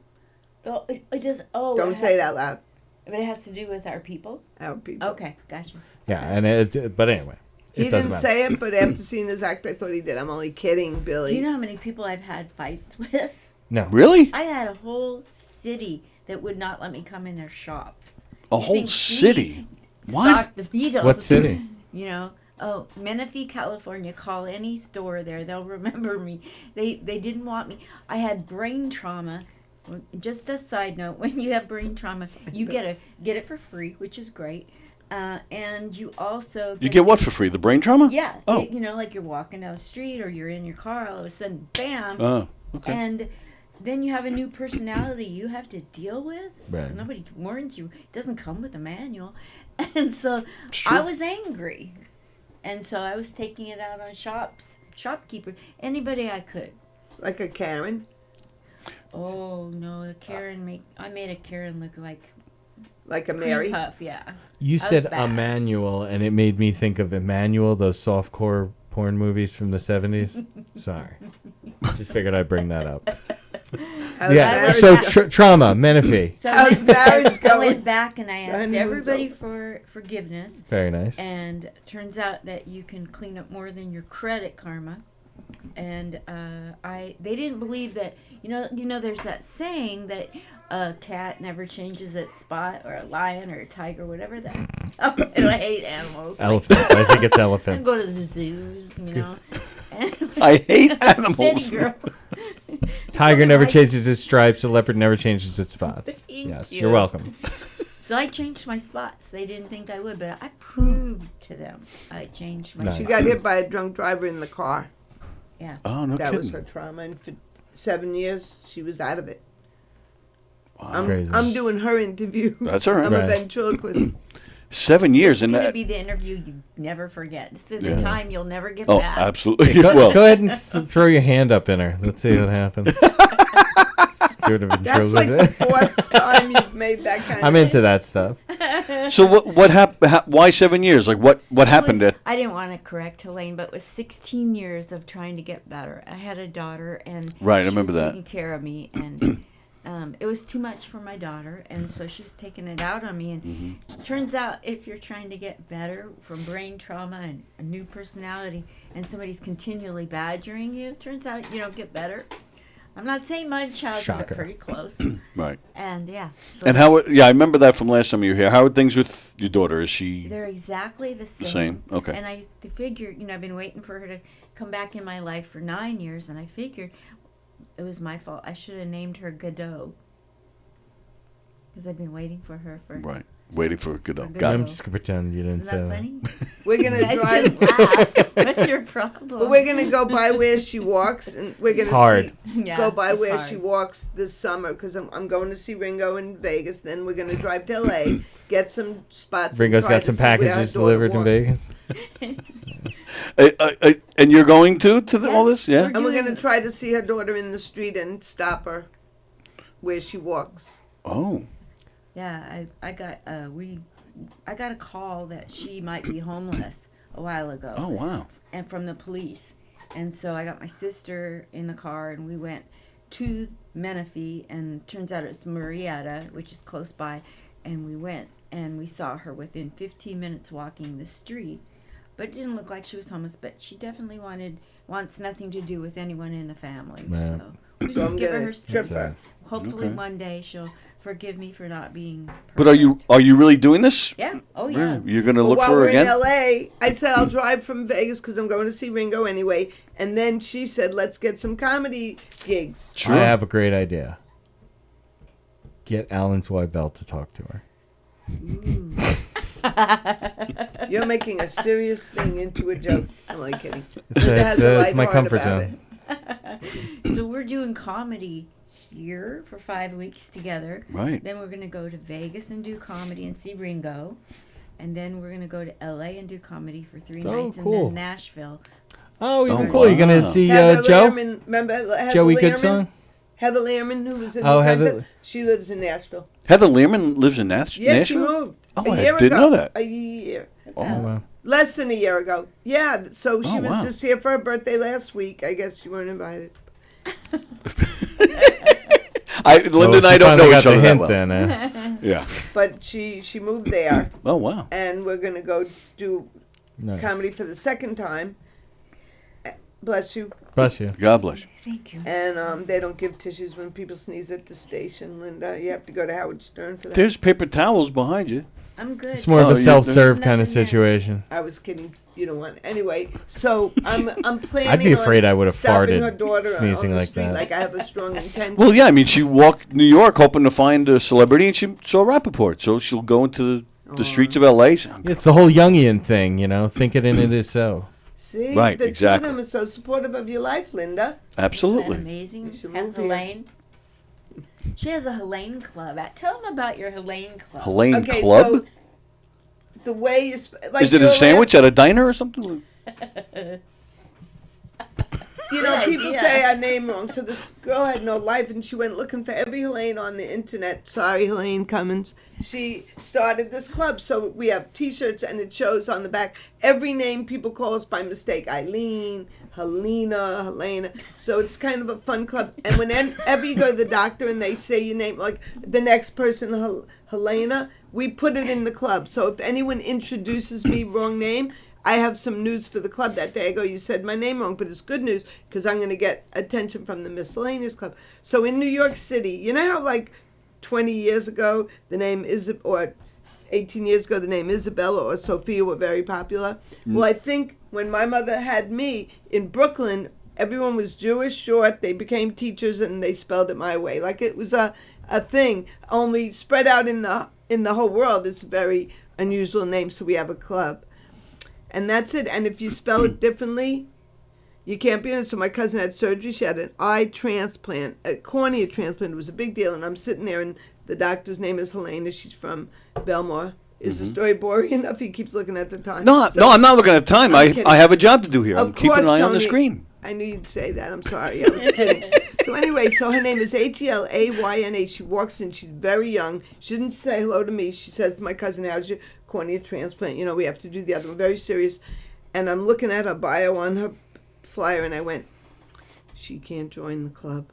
Oh, it does. Oh, Don't say it out loud. But it has to do with our people. Our people. Okay, gotcha. yeah, and but anyway, He it doesn't didn't matter. say it, but after seeing his act, I thought he did. I'm only kidding, Billy. Do you know how many people I've had fights with? No, Really? I had a whole city that would not let me come in their shops. A You whole think city? we What? stocked the Beatles? What city? You know, oh, Menifee, California. Call any store there; they'll remember me. They didn't want me. I had brain trauma. Just a side note: when you have brain trauma, you get it for free, which is great. And you also You get what for free? The brain trauma? Yeah. Oh. You know, like you're walking down the street or you're in your car, all of a sudden, bam. Oh, okay. And then you have a new personality you have to deal with. Right. Nobody warns you. It doesn't come with a manual. And so true. I was angry. And so I was taking it out on shopkeeper, anybody I could. Like a Karen? Oh, no, I made a Karen look like Like a cream Mary? puff, yeah. You I was said bad. Emmanuel, and it made me think of Emmanuel, those softcore porn movies from the 70s. Sorry. Just figured I'd bring that up. How's Yeah, marriage so go- trauma, Menifee. So How's marriage I going? went back and I The asked honeymoon's everybody over. for forgiveness. Very nice. And turns out that you can clean up more than your credit karma. And they didn't believe that. You know, there's that saying that a cat never changes its spot, or a lion or a tiger, whatever that. Oh, and I hate animals. Elephants. I think it's I elephants. go to the zoos, you know. I hate animals. City girl. Tiger Don't never like- changes its stripes. A leopard never changes its spots. Thank Yes, you. you're welcome. So I changed my spots. They didn't think I would, but I proved to them I changed my Nice. She spots. got hit by a drunk driver in the car. Yeah. Oh, no That kidding. was her trauma. And for 7 years, she was out of it. Crazy. I'm doing her interview. That's all right. I'm Right. a ventriloquist. 7 years It's and going to that. be the interview you never forget. This is Yeah. the time you'll never get Oh, back. absolutely. Go, well, go ahead and throw your hand up in her. Let's see what happens. Give it a That's like the ventriloquist. 4th time you've made that kind I'm of into that stuff. so what happened? Why 7 years? Like what happened? At I didn't want to correct Helaine, but it was 16 years of trying to get better. I had a daughter, and Right, I she remember was that. taking care of me, and it was too much for my daughter, and so she was taking it out on me. And Mm-hmm. turns out, if you're trying to get better from brain trauma and a new personality, and somebody's continually badgering you, turns out you don't get better. I'm not saying Munchausen, Shocker. but pretty close. Right. And yeah. So And how? Yeah, I remember that from last time you were here. How are things with your daughter? Is she they're exactly the same. the same? Okay. And I figured, I've been waiting for her to come back in my life for 9 years, and I figured it was my fault. I should have named her Godot. Because I've been waiting for her for... Right. Waiting for Godot. For Got I'm it. just gonna pretend you didn't say Isn't that that. funny? We're You gonna guys drive. just laugh. What's your problem? But we're gonna go by where she walks, and we're gonna hard. Yeah, go by it's where hard. she walks this summer because I'm going to see Ringo in Vegas. Then we're gonna drive to LA, get some spots. and Ringo's try got to some see where her packages daughter delivered in walks. Vegas. And you're going to all this? Yeah. And we're gonna try to see her daughter in the street and stop her where she walks. Oh. Yeah, I got I got a call that she might be homeless a while ago. Oh, wow. And from the police. And so I got my sister in the car, and we went to Menifee, and turns out it's Marietta, which is close by, and we went and we saw her within 15 minutes walking the street. But it didn't look like she was homeless, but she definitely wants nothing to do with anyone in the family. Right. So we So just I'm give her gonna her trip space. her. Hopefully Okay. one day she'll forgive me for not being perfect. But are you really doing this? Yeah. Oh, yeah. Really? You're going to But look while for her we're again? in LA, I said I'll drive from Vegas because I'm going to see Ringo anyway. And then she said, let's get some comedy gigs. Sure. I have a great idea. Get Alan Zweibel to talk to her. You're making a serious thing into a joke. I'm only kidding. It's my light comfort heart zone. So we're doing comedy here for 5 weeks together. Right. Then we're going to go to Vegas and do comedy and see Ringo. And then we're going to go to LA and do comedy for 3 Oh, nights. cool. And then Nashville. Oh, even Oh, cool. You're gonna wow. see Heather Joe? Lehrman, remember Heather Joey Lehrman? Goodsong? Heather Lehrman, who was in Oh, the Heather- contest, she lives in Nashville. Heather Lehrman lives in Yes, Nashville? she moved. Oh, a I year didn't ago. know that. A year. Oh. Wow. Less than a year ago. Yeah, so she Oh, was wow. just here for her birthday last week. I guess you weren't invited. Linda and I she don't know finally each got the other that hint well. then. Yeah. But she moved there, Oh, wow. and we're going to go do Nice. comedy for the second time. Bless you. Bless you. God bless you. Thank you. And they don't give tissues when people sneeze at the station, Linda. You have to go to Howard Stern for that. There's paper towels behind you. I'm good. It's more of Oh, a you- self-serve there's kind of nothing there. situation. I was kidding. You don't want. Anyway, so I'm planning. I'd be afraid on I would have stopping farted her daughter sneezing on the like street, that. Like I have a strong intention. Well, yeah, I mean, she walked New York hoping to find a celebrity, and she saw Rappaport. So she'll go into the streets of L.A. It's the whole Jungian thing, think it and it is so. See, Right, the exactly. two of them are so supportive of your life, Linda. Isn't that Absolutely. amazing? You should Have move here. Helaine. She has a Helaine club. Tell them about your Helaine club. Helaine Okay, Club? so the way you like Is it a your sandwich last- at a diner or something? You know, Good people idea. say our name wrong. So this girl had no life, and she went looking for every Helaine on the internet. Sorry, Helaine Cummins. She started this club, so we have T-shirts, and it shows on the back every name people call us by mistake: Eileen, Helena, Helena. So it's kind of a fun club. And whenever you go to the doctor and they say your name, like the next person, Helena, we put it in the club. So if anyone introduces me wrong name, I have some news for the club that day. I go, you said my name wrong, but it's good news because I'm going to get attention from the Miscellaneous Club. So in New York City, you know how like 20 years ago the name or 18 years ago the name Isabella or Sophia were very popular? Well, I think when my mother had me in Brooklyn, everyone was Jewish, short, they became teachers, and they spelled it my way. Like it was a thing, only spread out in the whole world. It's a very unusual name, so we have a club. And that's it. And if you spell it differently, you can't be in it. So my cousin had surgery. She had an eye transplant, a cornea transplant. It was a big deal. And I'm sitting there, and the doctor's name is Helaine. She's from Belmore. Is the story boring enough? He keeps looking at the time. No, I'm not looking at time. I'm kidding. I have a job to do here. Of I'm keeping course, an eye on the Tony. screen. I knew you'd say that. I'm sorry. I was kidding. So anyway, so her name is Helaynah. She walks in. She's very young. She didn't say hello to me. She said to my cousin, how's your cornea transplant? We have to do the other one. Very serious. And I'm looking at her bio on her flyer, and I went, she can't join the club.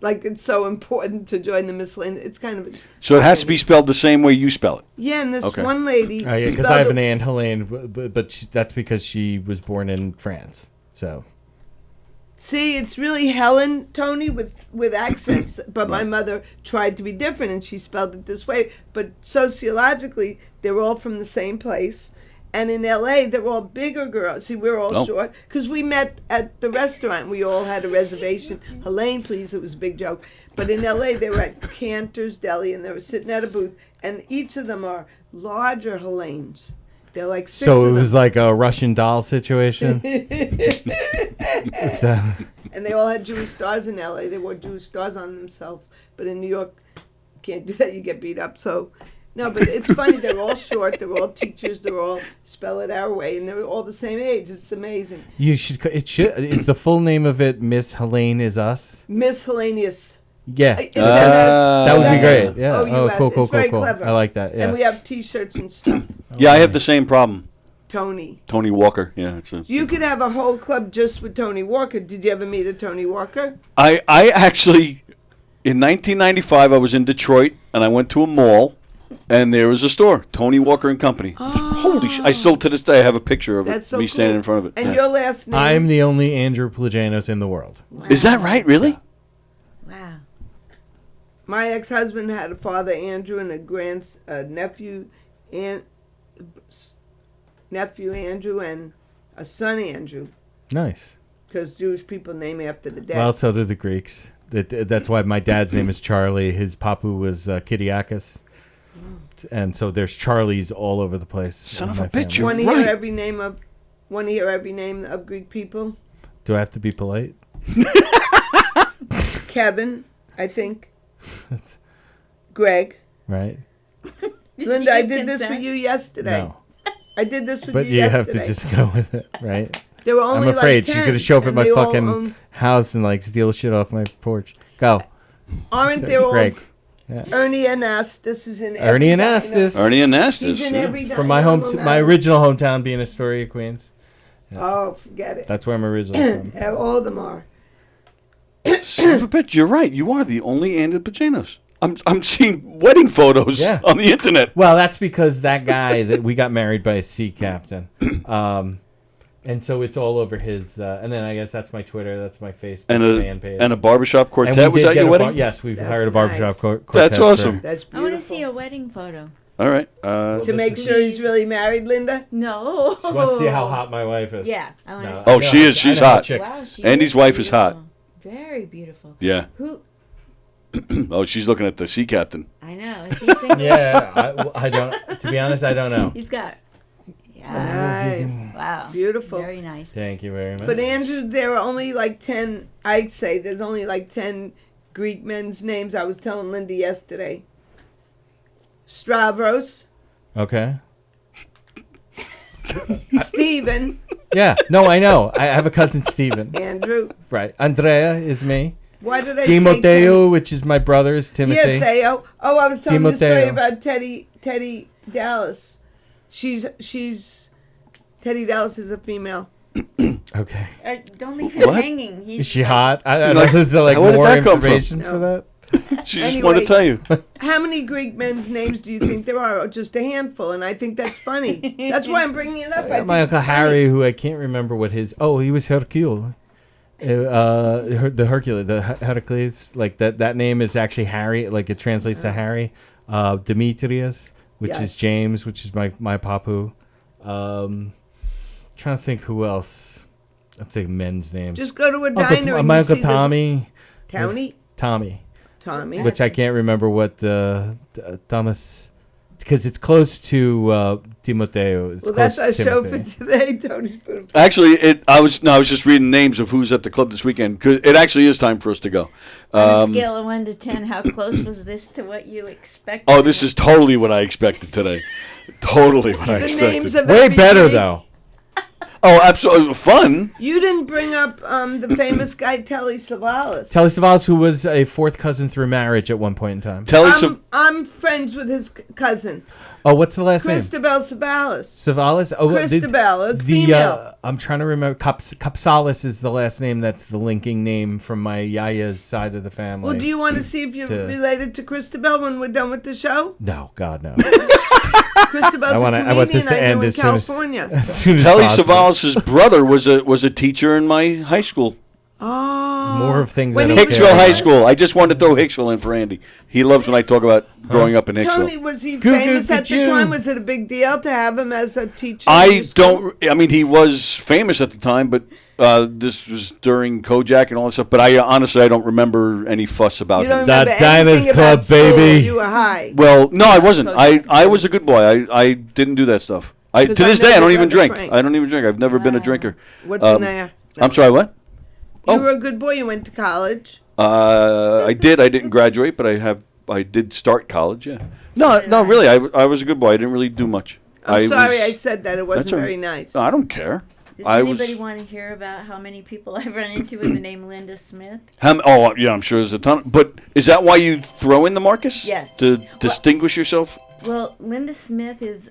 Like, it's so important to join the Miscellaneous. It's kind of... So it has to be spelled the same way you spell it. Yeah, and this Okay. one lady... Oh, yeah, because I have an aunt, Helaine, but that's because she was born in France. So See, it's really Helen, Tony, with accents. But my mother tried to be different, and she spelled it this way. But sociologically, they're all from the same place. And in L.A., they're all bigger girls. See, we're all short. Because we met at the restaurant. We all had a reservation. Helaine, please, it was a big joke. But in L.A., they were at Cantor's Deli, and they were sitting at a booth. And each of them are larger Helaines. They're like 6 So of it was them. like a Russian doll situation. So, And they all had Jewish stars in L.A. They wore Jewish stars on themselves. But in New York, you can't do that. You get beat up. So, no, but it's funny. They're all short. They're all teachers. They're all spell it our way. And they're all the same age. It's amazing. you should. It should. Is the full name of it Miss Helaine is Us? Miss Hellenius. Yeah. Is that that would be great. Yeah. O-U-S. Oh, cool. It's very Cool. clever. I like that. Yeah. And we have T-shirts and stuff. Yeah, I have the same problem. Tony. Tony Walker. Yeah. You could have a whole club just with Tony Walker. Did you ever meet a Tony Walker? I actually, in 1995, I was in Detroit, and I went to a mall, and there was a store, Tony Walker and Company. Holy shit. I still, to this day, have a picture of That's it, so me standing cool. in front of it. And your last name? I'm the only Andrew Plagainos in the world. Wow. Is that right? Really? Wow. My ex-husband had a father, Andrew, and a nephew, Andrew, and a son, Andrew. Nice. Because Jewish people name after the dad. Well, so do the Greeks. That's why my dad's name is Charlie. His papu was Kyriakis. And so there's Charlies all over the place. Son in of my a bitch, family. you're right. Want to hear every name of Greek people? Do I have to be polite? Kevin, I think. Greg. Right. Linda, I did this for you yesterday. No. I did this with But you you yesterday. have to just go with it, right? There were only I'm afraid like 10, she's gonna show up at and my they all fucking own- house and like steal shit off my porch. Go. Aren't they all? Greg. Yeah. Ernie Anastas is in. Ernie every Anastas. Ernie Anastas. He's in every From my my original hometown being Astoria, Queens. Yeah. Oh, forget it. That's where I'm originally from. All of them are. Son of a bitch, you're right. You are the only Andy Plagainos. I'm seeing wedding photos on the internet. Well, that's because that guy that we got married by a sea captain. And so it's all over his, and then I guess that's my Twitter, that's my Facebook fan page. And a barbershop quartet. And we Was did that get your a wedding? yes, we've That's hired a barbershop nice. quartet. That's awesome. That's I beautiful. want to see a wedding photo. All right. To make sure he's really married, Linda? No. She wants to see how hot my wife is. Yeah, I want to see. Oh, she is. She's hot. Wow, she Andy's is wife is hot. beautiful. Very beautiful. Yeah. Who? Oh, she's looking at the sea captain. I know. Is he single? Yeah, I don't. To be honest, I don't know. He's got. Nice. Wow. Beautiful. Very nice. Thank you very much. But Andrew, there are only like 10, I'd say there's only like 10 Greek men's names. I was telling Linda yesterday. Stavros, Okay. Stephen, Yeah. No, I know. I have a cousin Steven. Andrew. Right. Andrea is me. Why did I say Timoteo, which is my brother, is Timothy. Yeah, Theo. Oh, I was telling you the story Timoteo. about Teddy Dallas. She's Teddy Dallas is a female. Okay. Don't leave him What? hanging. He's Is she hot? I Like, is there like where did more that come from? information for that? She just wanted to tell you. How many Greek men's names do you think there are? Just a handful, and I think that's funny. That's why I'm bringing it up. I think My it's uncle funny. Harry, who I can't remember what his. Oh, he was Hercule. The Hercules, the Heracles, like that name is actually Harry. Like it translates to Harry. Demetrius, which is Yes. James, which is my papu. Trying to think who else. I'm thinking men's names. Just go to a diner and my you uncle see the- Tommy. Tommy. Which I can't remember what Thomas, because it's close to Timoteo. It's Well, close that's our to show Timothy. for today, Tony's Spoon. Actually, I was just reading names of who's at the club this weekend. 'Cause it actually is time for us to go. On a scale of 1 to 10, how close was this to what you expected? Oh, this is totally what I expected today. Totally what I The expected. names of Way every better Greek- though. Oh, absolutely fun. You didn't bring up the famous guy Telly Savalas. Telly Savalas, who was a fourth cousin through marriage at one point in time. I'm friends with his cousin. Oh, what's the last name? Christabel Savalas. Savalas? Oh, Christabel, a female. I'm trying to remember. Kapsalis is the last name. That's the linking name from my Yaya's side of the family. Well, do you want to see if you're to- related to Christabel when we're done with the show? No, God, no. Christabel's a comedian I want this to I end knew in as soon as, California. as soon as Telly possible. Savalas' brother was a teacher in my high school. Oh. More of things. When I he don't was- care Hicksville High about. School. I just wanted to throw Hicksville in for Andy. He loves when I talk about growing up in Hicksville. Tony, was he famous at the time? Was it a big deal to have him as a teacher? in I your school? don't. I mean, he was famous at the time, but this was during Kojak and all that stuff. But I honestly, I don't remember any fuss about You don't him. remember That Diners anything about Club, school baby. when you were high. Well, no, I wasn't. I was a good boy. I didn't do that stuff. To 'Cause this I day, I never don't even read the drink. Frank. I don't even drink. I've never been a drinker. What's in there? I'm sorry. What? You were a good boy. You went to college. I did. I didn't graduate, but I did start college. Yeah. No, really. I was a good boy. I didn't really do much. I'm sorry I said that. It wasn't That's all very right. nice. No, I don't care. Does I anybody was. want to hear about how many people I've run into with the name Linda Smith? Oh, yeah. I'm sure there's a ton. But is that why you throw in the Marcus? Yes. To distinguish yourself. Well, Linda Smith is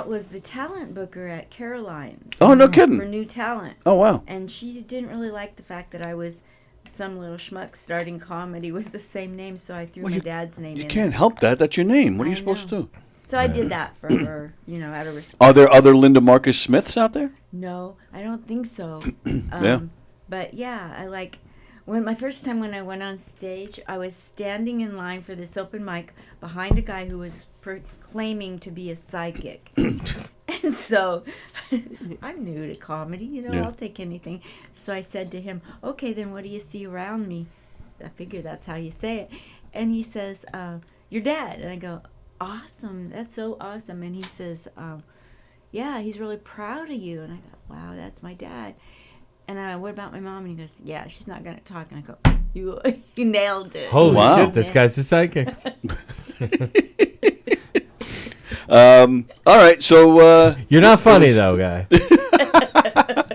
was the talent booker at Caroline's. Oh, no kidding. For new talent. Oh, wow. And she didn't really like the fact that I was some little schmuck starting comedy with the same name, so I threw my dad's name in. You can't help that. That's your name. What are you I supposed to do? So I did that for her, out of respect. Are there other Linda Marcus Smiths out there? No, I don't think so. Yeah. But yeah, when my first time when I went on stage, I was standing in line for this open mic behind a guy who was claiming to be a psychic. And so I'm new to comedy, I'll take anything. So I said to him, okay, then what do you see around me? I figure that's how you say it. And he says, your dad. And I go, awesome, that's so awesome. And he says, yeah, he's really proud of you. And I thought, wow, that's my dad. And what about my mom? And he goes, yeah, she's not going to talk. And I go, you nailed it. Holy shit, this guy's a psychic. All right, so you're not funny though, guy.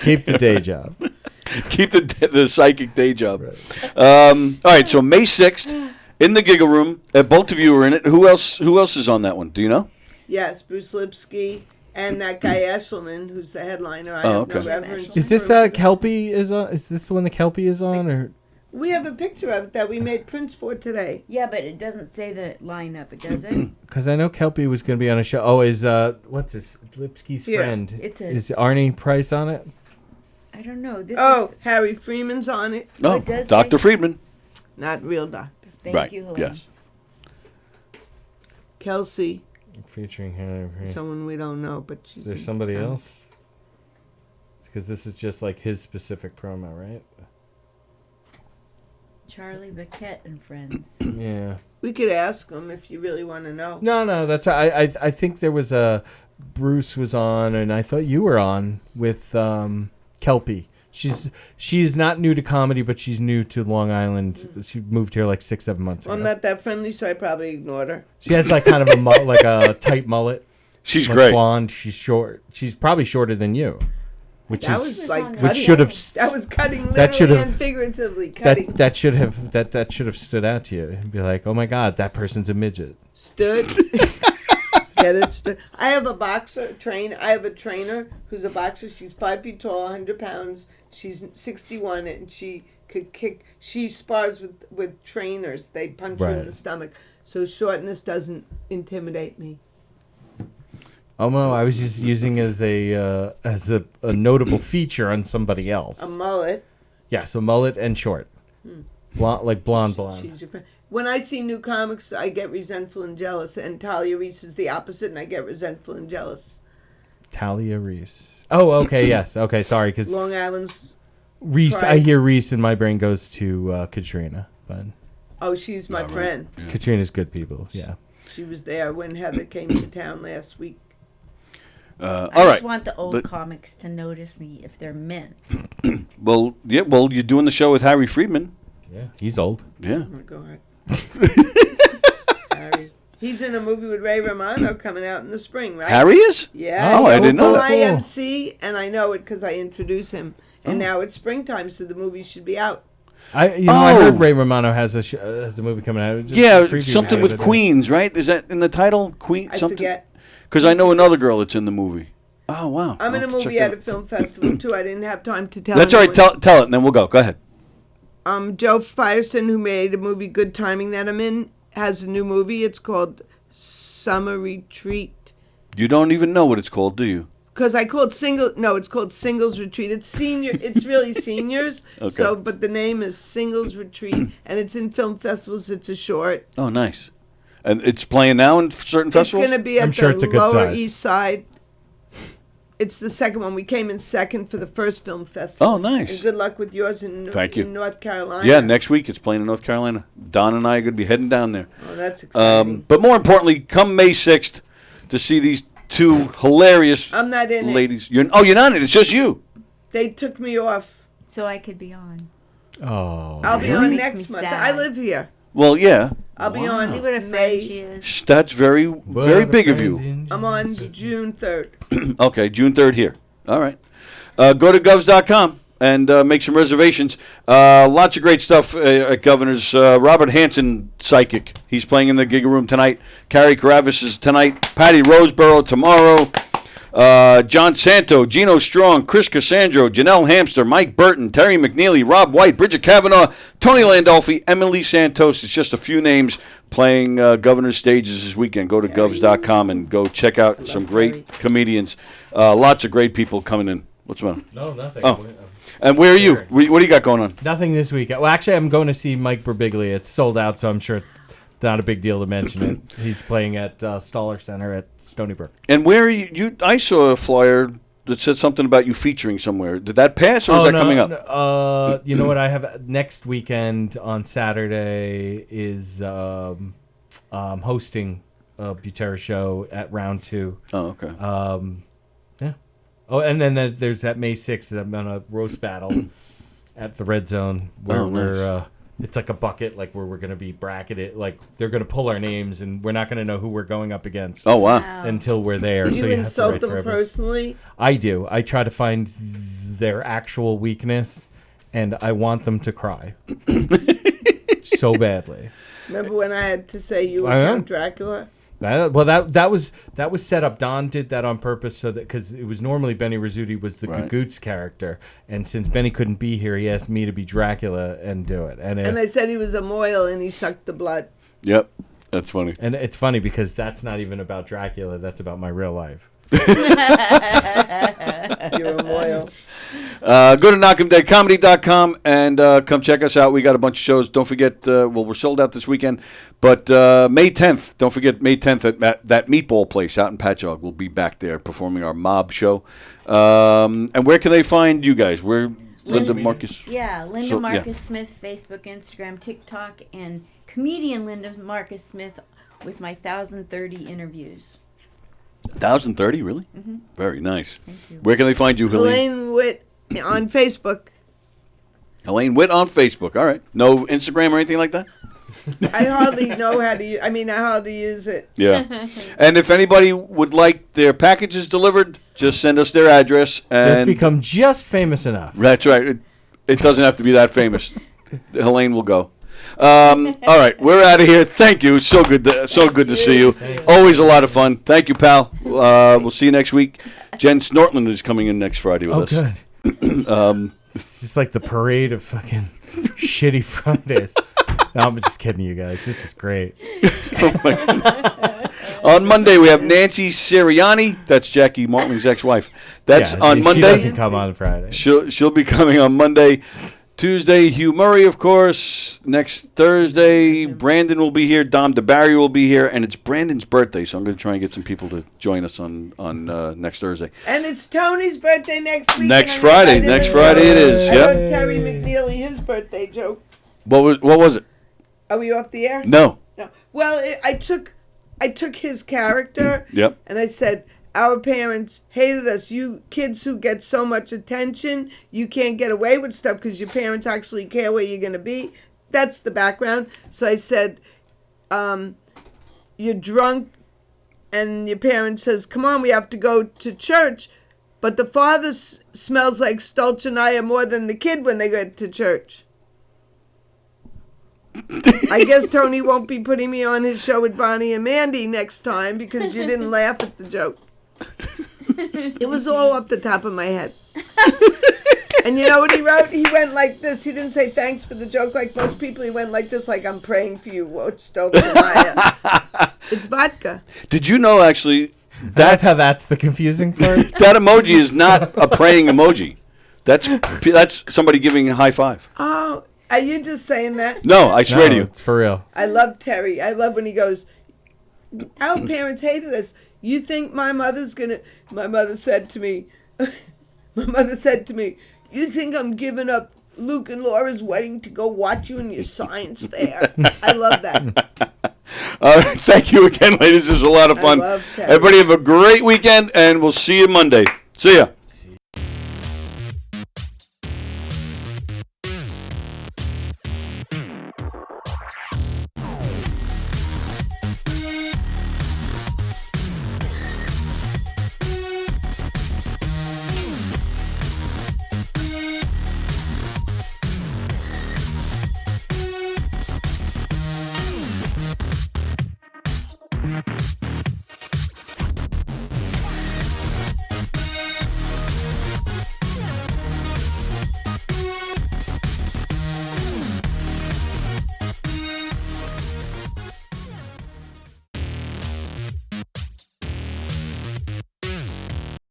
Keep the day job. Keep the psychic day job. Right. All right, so May 6th in the Giggle Room. Both of you are in it. Who else is on that one? Do you know? Yes, Bruce Lipsky and that guy Eshelman, who's the headliner. I have no reverence. Is this Kelpie is on? Is this the one that Kelpie is on, or? We have a picture of it that we made prints for today. Yeah, but it doesn't say the lineup, does it? Because I know Kelpie was going to be on a show. Oh, is what's his Lipsky's friend? Is Arnie Price on it? I don't know. Harry Freeman's on it. Oh, Dr. Friedman. Not real doctor. Thank you, Helaine. Yes. Kelsey. Featuring Harry. Someone we don't know, but she's. Is there somebody else? Because this is just like his specific promo, right? Charlie Baquette and friends. Yeah. We could ask them if you really want to know. No, that's I think there was Bruce was on, and I thought you were on with Kelpie. She's not new to comedy, but she's new to Long Island. She moved here like 6-7 months ago. I'm not that friendly, so I probably ignored her. She has like kind of a tight mullet. She's like great. Blonde. She's short. She's probably shorter than you. Which was like which should have that was cutting literally and figuratively cutting. That should have stood out to you and be like, oh my god, that person's a midget. Stood. Get it? Stood. I have a boxer I have a trainer who's a boxer. She's 5 feet tall, 100 pounds. She's 61, and she could kick. She spars with trainers. They punch her in the stomach. So shortness doesn't intimidate me. Oh no, I was just using as a notable feature on somebody else. A mullet. Yeah, so mullet and short. Blonde, like blonde. She's your friend. When I see new comics, I get resentful and jealous. And Talia Reese is the opposite, and I get resentful and jealous. Talia Reese. Oh, okay, yes. Okay, sorry. Because Long Island's Reese, pride. I hear Reese, and my brain goes to Katrina. But oh, she's my friend. Yeah. Katrina's good people, yeah. She was there when Heather came to town last week. I just want the old comics to notice me if they're men. Well, yeah. Well, you're doing the show with Harry Friedman. Yeah, he's old. Yeah. Oh my God. Harry. He's in a movie with Ray Romano coming out in the spring, right? Harry is? Yeah. Oh, I didn't know that. IMC, and I know it because I introduce him. And now it's springtime, so the movie should be out. I heard Ray Romano has a movie coming out. Something with Queens, right? Is that in the title? Queen. I something? forget. Because I know another girl that's in the movie. Oh wow! I'm in a movie at a film festival too. I didn't have time to tell. That's all right. Tell it, and then we'll go. Go ahead. Joe Firestone, who made a movie Good Timing that I'm in, has a new movie. It's called Summer Retreat. You don't even know what it's called, do you? because I call it single. No, it's called Singles Retreat. It's senior. It's really seniors. Okay. So, but the name is Singles Retreat, and it's in film festivals. It's a short. Oh, nice. And it's playing now in certain festivals? It's going to be at I'm sure it's the a good Lower size. East Side. It's the second one. We came in second for the first film festival. Oh, nice. And good luck with yours Thank you. in North Carolina. Yeah, next week it's playing in North Carolina. Don and I are going to be heading down there. Oh, that's exciting. But more importantly, come May 6th to see these two hilarious I'm not in it. ladies. You're not in it. It's just you. They took me off. So I could be on. Oh. I'll be Really? on Makes next me month. sad. I live here. Well, yeah. I'll be on See what a friend May. she is. That's very, very big of you. I'm on June 3rd. Okay, June 3rd here. All right. Go to govs.com and make some reservations. Lots of great stuff at Governor's. Robert Hansen, psychic. He's playing in the Giga Room tonight. Carrie Karavis is tonight. Patty Roseborough tomorrow. John Santo, Gino Strong, Chris Cassandro, Janelle Hamster, Mike Burton, Terry McNeely, Rob White, Bridget Kavanaugh, Tony Landolfi, Emily Santos. It's just a few names playing Governor's stages this weekend. Go to govs.com and go check out some great comedians. Lots of great people coming in. What's the matter? No, nothing. Oh. And where are you? What do you got going on? Nothing this week. Well, actually, I'm going to see Mike Birbiglia. It's sold out, so I'm sure it's not a big deal to mention it. He's playing at Stoller Center at Stony Brook. And where are you? I saw a flyer that said something about you featuring somewhere. Did that pass, or is that coming up? You know what? I have next weekend on Saturday is hosting a Butera show at Round 2. Oh, okay. Yeah. Oh, and then there's that May 6th. I'm on a roast battle at the Red Zone where we're. It's like a bucket, like where we're going to be bracketed. Like they're going to pull our names, and we're not going to know who we're going up against. Oh wow! Until we're there. Do so you you insult have to write them for everyone. personally? I do. I try to find their actual weakness, and I want them to cry so badly. Remember when I had to say you were I know. Count Dracula? That was set up. Don did that on purpose so that because it was normally Benny Rizzuti was the Gagoots character, and since Benny couldn't be here, he asked me to be Dracula and do it. And I said he was a moil and he sucked the blood. Yep, that's funny. And it's funny because that's not even about Dracula. That's about my real life. You're a moil. Go to knockemdeadcomedy.com and come check us out. We got a bunch of shows. Don't forget, we're sold out this weekend. But May 10th, don't forget May 10th at that meatball place out in Patchogue. We'll be back there performing our mob show. And where can they find you guys? Where Linda Marcus? Yeah, Linda Marcus Smith, Facebook, Instagram, TikTok, and comedian Linda Marcus Smith with my 1,030 interviews. 1,030, really? Mm-hmm. Very nice. Thank you. Where can they find you, Helaine? Helaine Witt on Facebook. Helaine Witt on Facebook. All right. No Instagram or anything like that? I hardly know how to use. I hardly use it. Yeah. And if anybody would like their packages delivered, just send us their address. And Just become just famous enough. That's right. It doesn't have to be that famous. Helaine will go. All right, we're out of here. Thank you. It's so good to see you. Always a lot of fun. Thank you, pal. We'll see you next week. Jen Snortland is coming in next Friday with us. Oh, good. It's just like the parade of fucking shitty Fridays. No, I'm just kidding you guys. This is great. Oh my God. On Monday, we have Nancy Sirianni. That's Jackie Martin's ex-wife. That's on Monday. She doesn't come on Friday. She'll be coming on Monday. Tuesday, Hugh Murray, of course. Next Thursday, Brandon will be here. Dom DeBarry will be here. And it's Brandon's birthday, so I'm going to try and get some people to join us on next Thursday. And it's Tony's birthday next week. Next Friday it is. I Yep. wrote Terry McNeely his birthday joke. What was it? Are we off the air? No. Well, I took his character. Yep. And I said, our parents hated us. You kids who get so much attention, you can't get away with stuff because your parents actually care where you're going to be. That's the background. So I said, you're drunk and your parents says, come on, we have to go to church. But the father smells like Stolchanaya more than the kid when they get to church. I guess Tony won't be putting me on his show with Bonnie and Mandy next time because you didn't laugh at the joke. It was all up the top of my head. And you know what he wrote? He went like this. He didn't say thanks for the joke like most people. He went like this, like I'm praying for you. It's vodka. Did you know, actually, That's how that's the confusing part. That emoji is not a praying emoji. That's somebody giving a high five. Oh, are you just saying that? No, I swear to you. It's for real. I love Terry. I love when he goes, our parents hated us. You think my mother's going to... My mother said to me, you think I'm giving up Luke and Laura's wedding to go watch you in your science fair? I love that. All right, thank you again, ladies. This is a lot of fun. I love Terry. Everybody have a great weekend, and we'll see you Monday. See ya.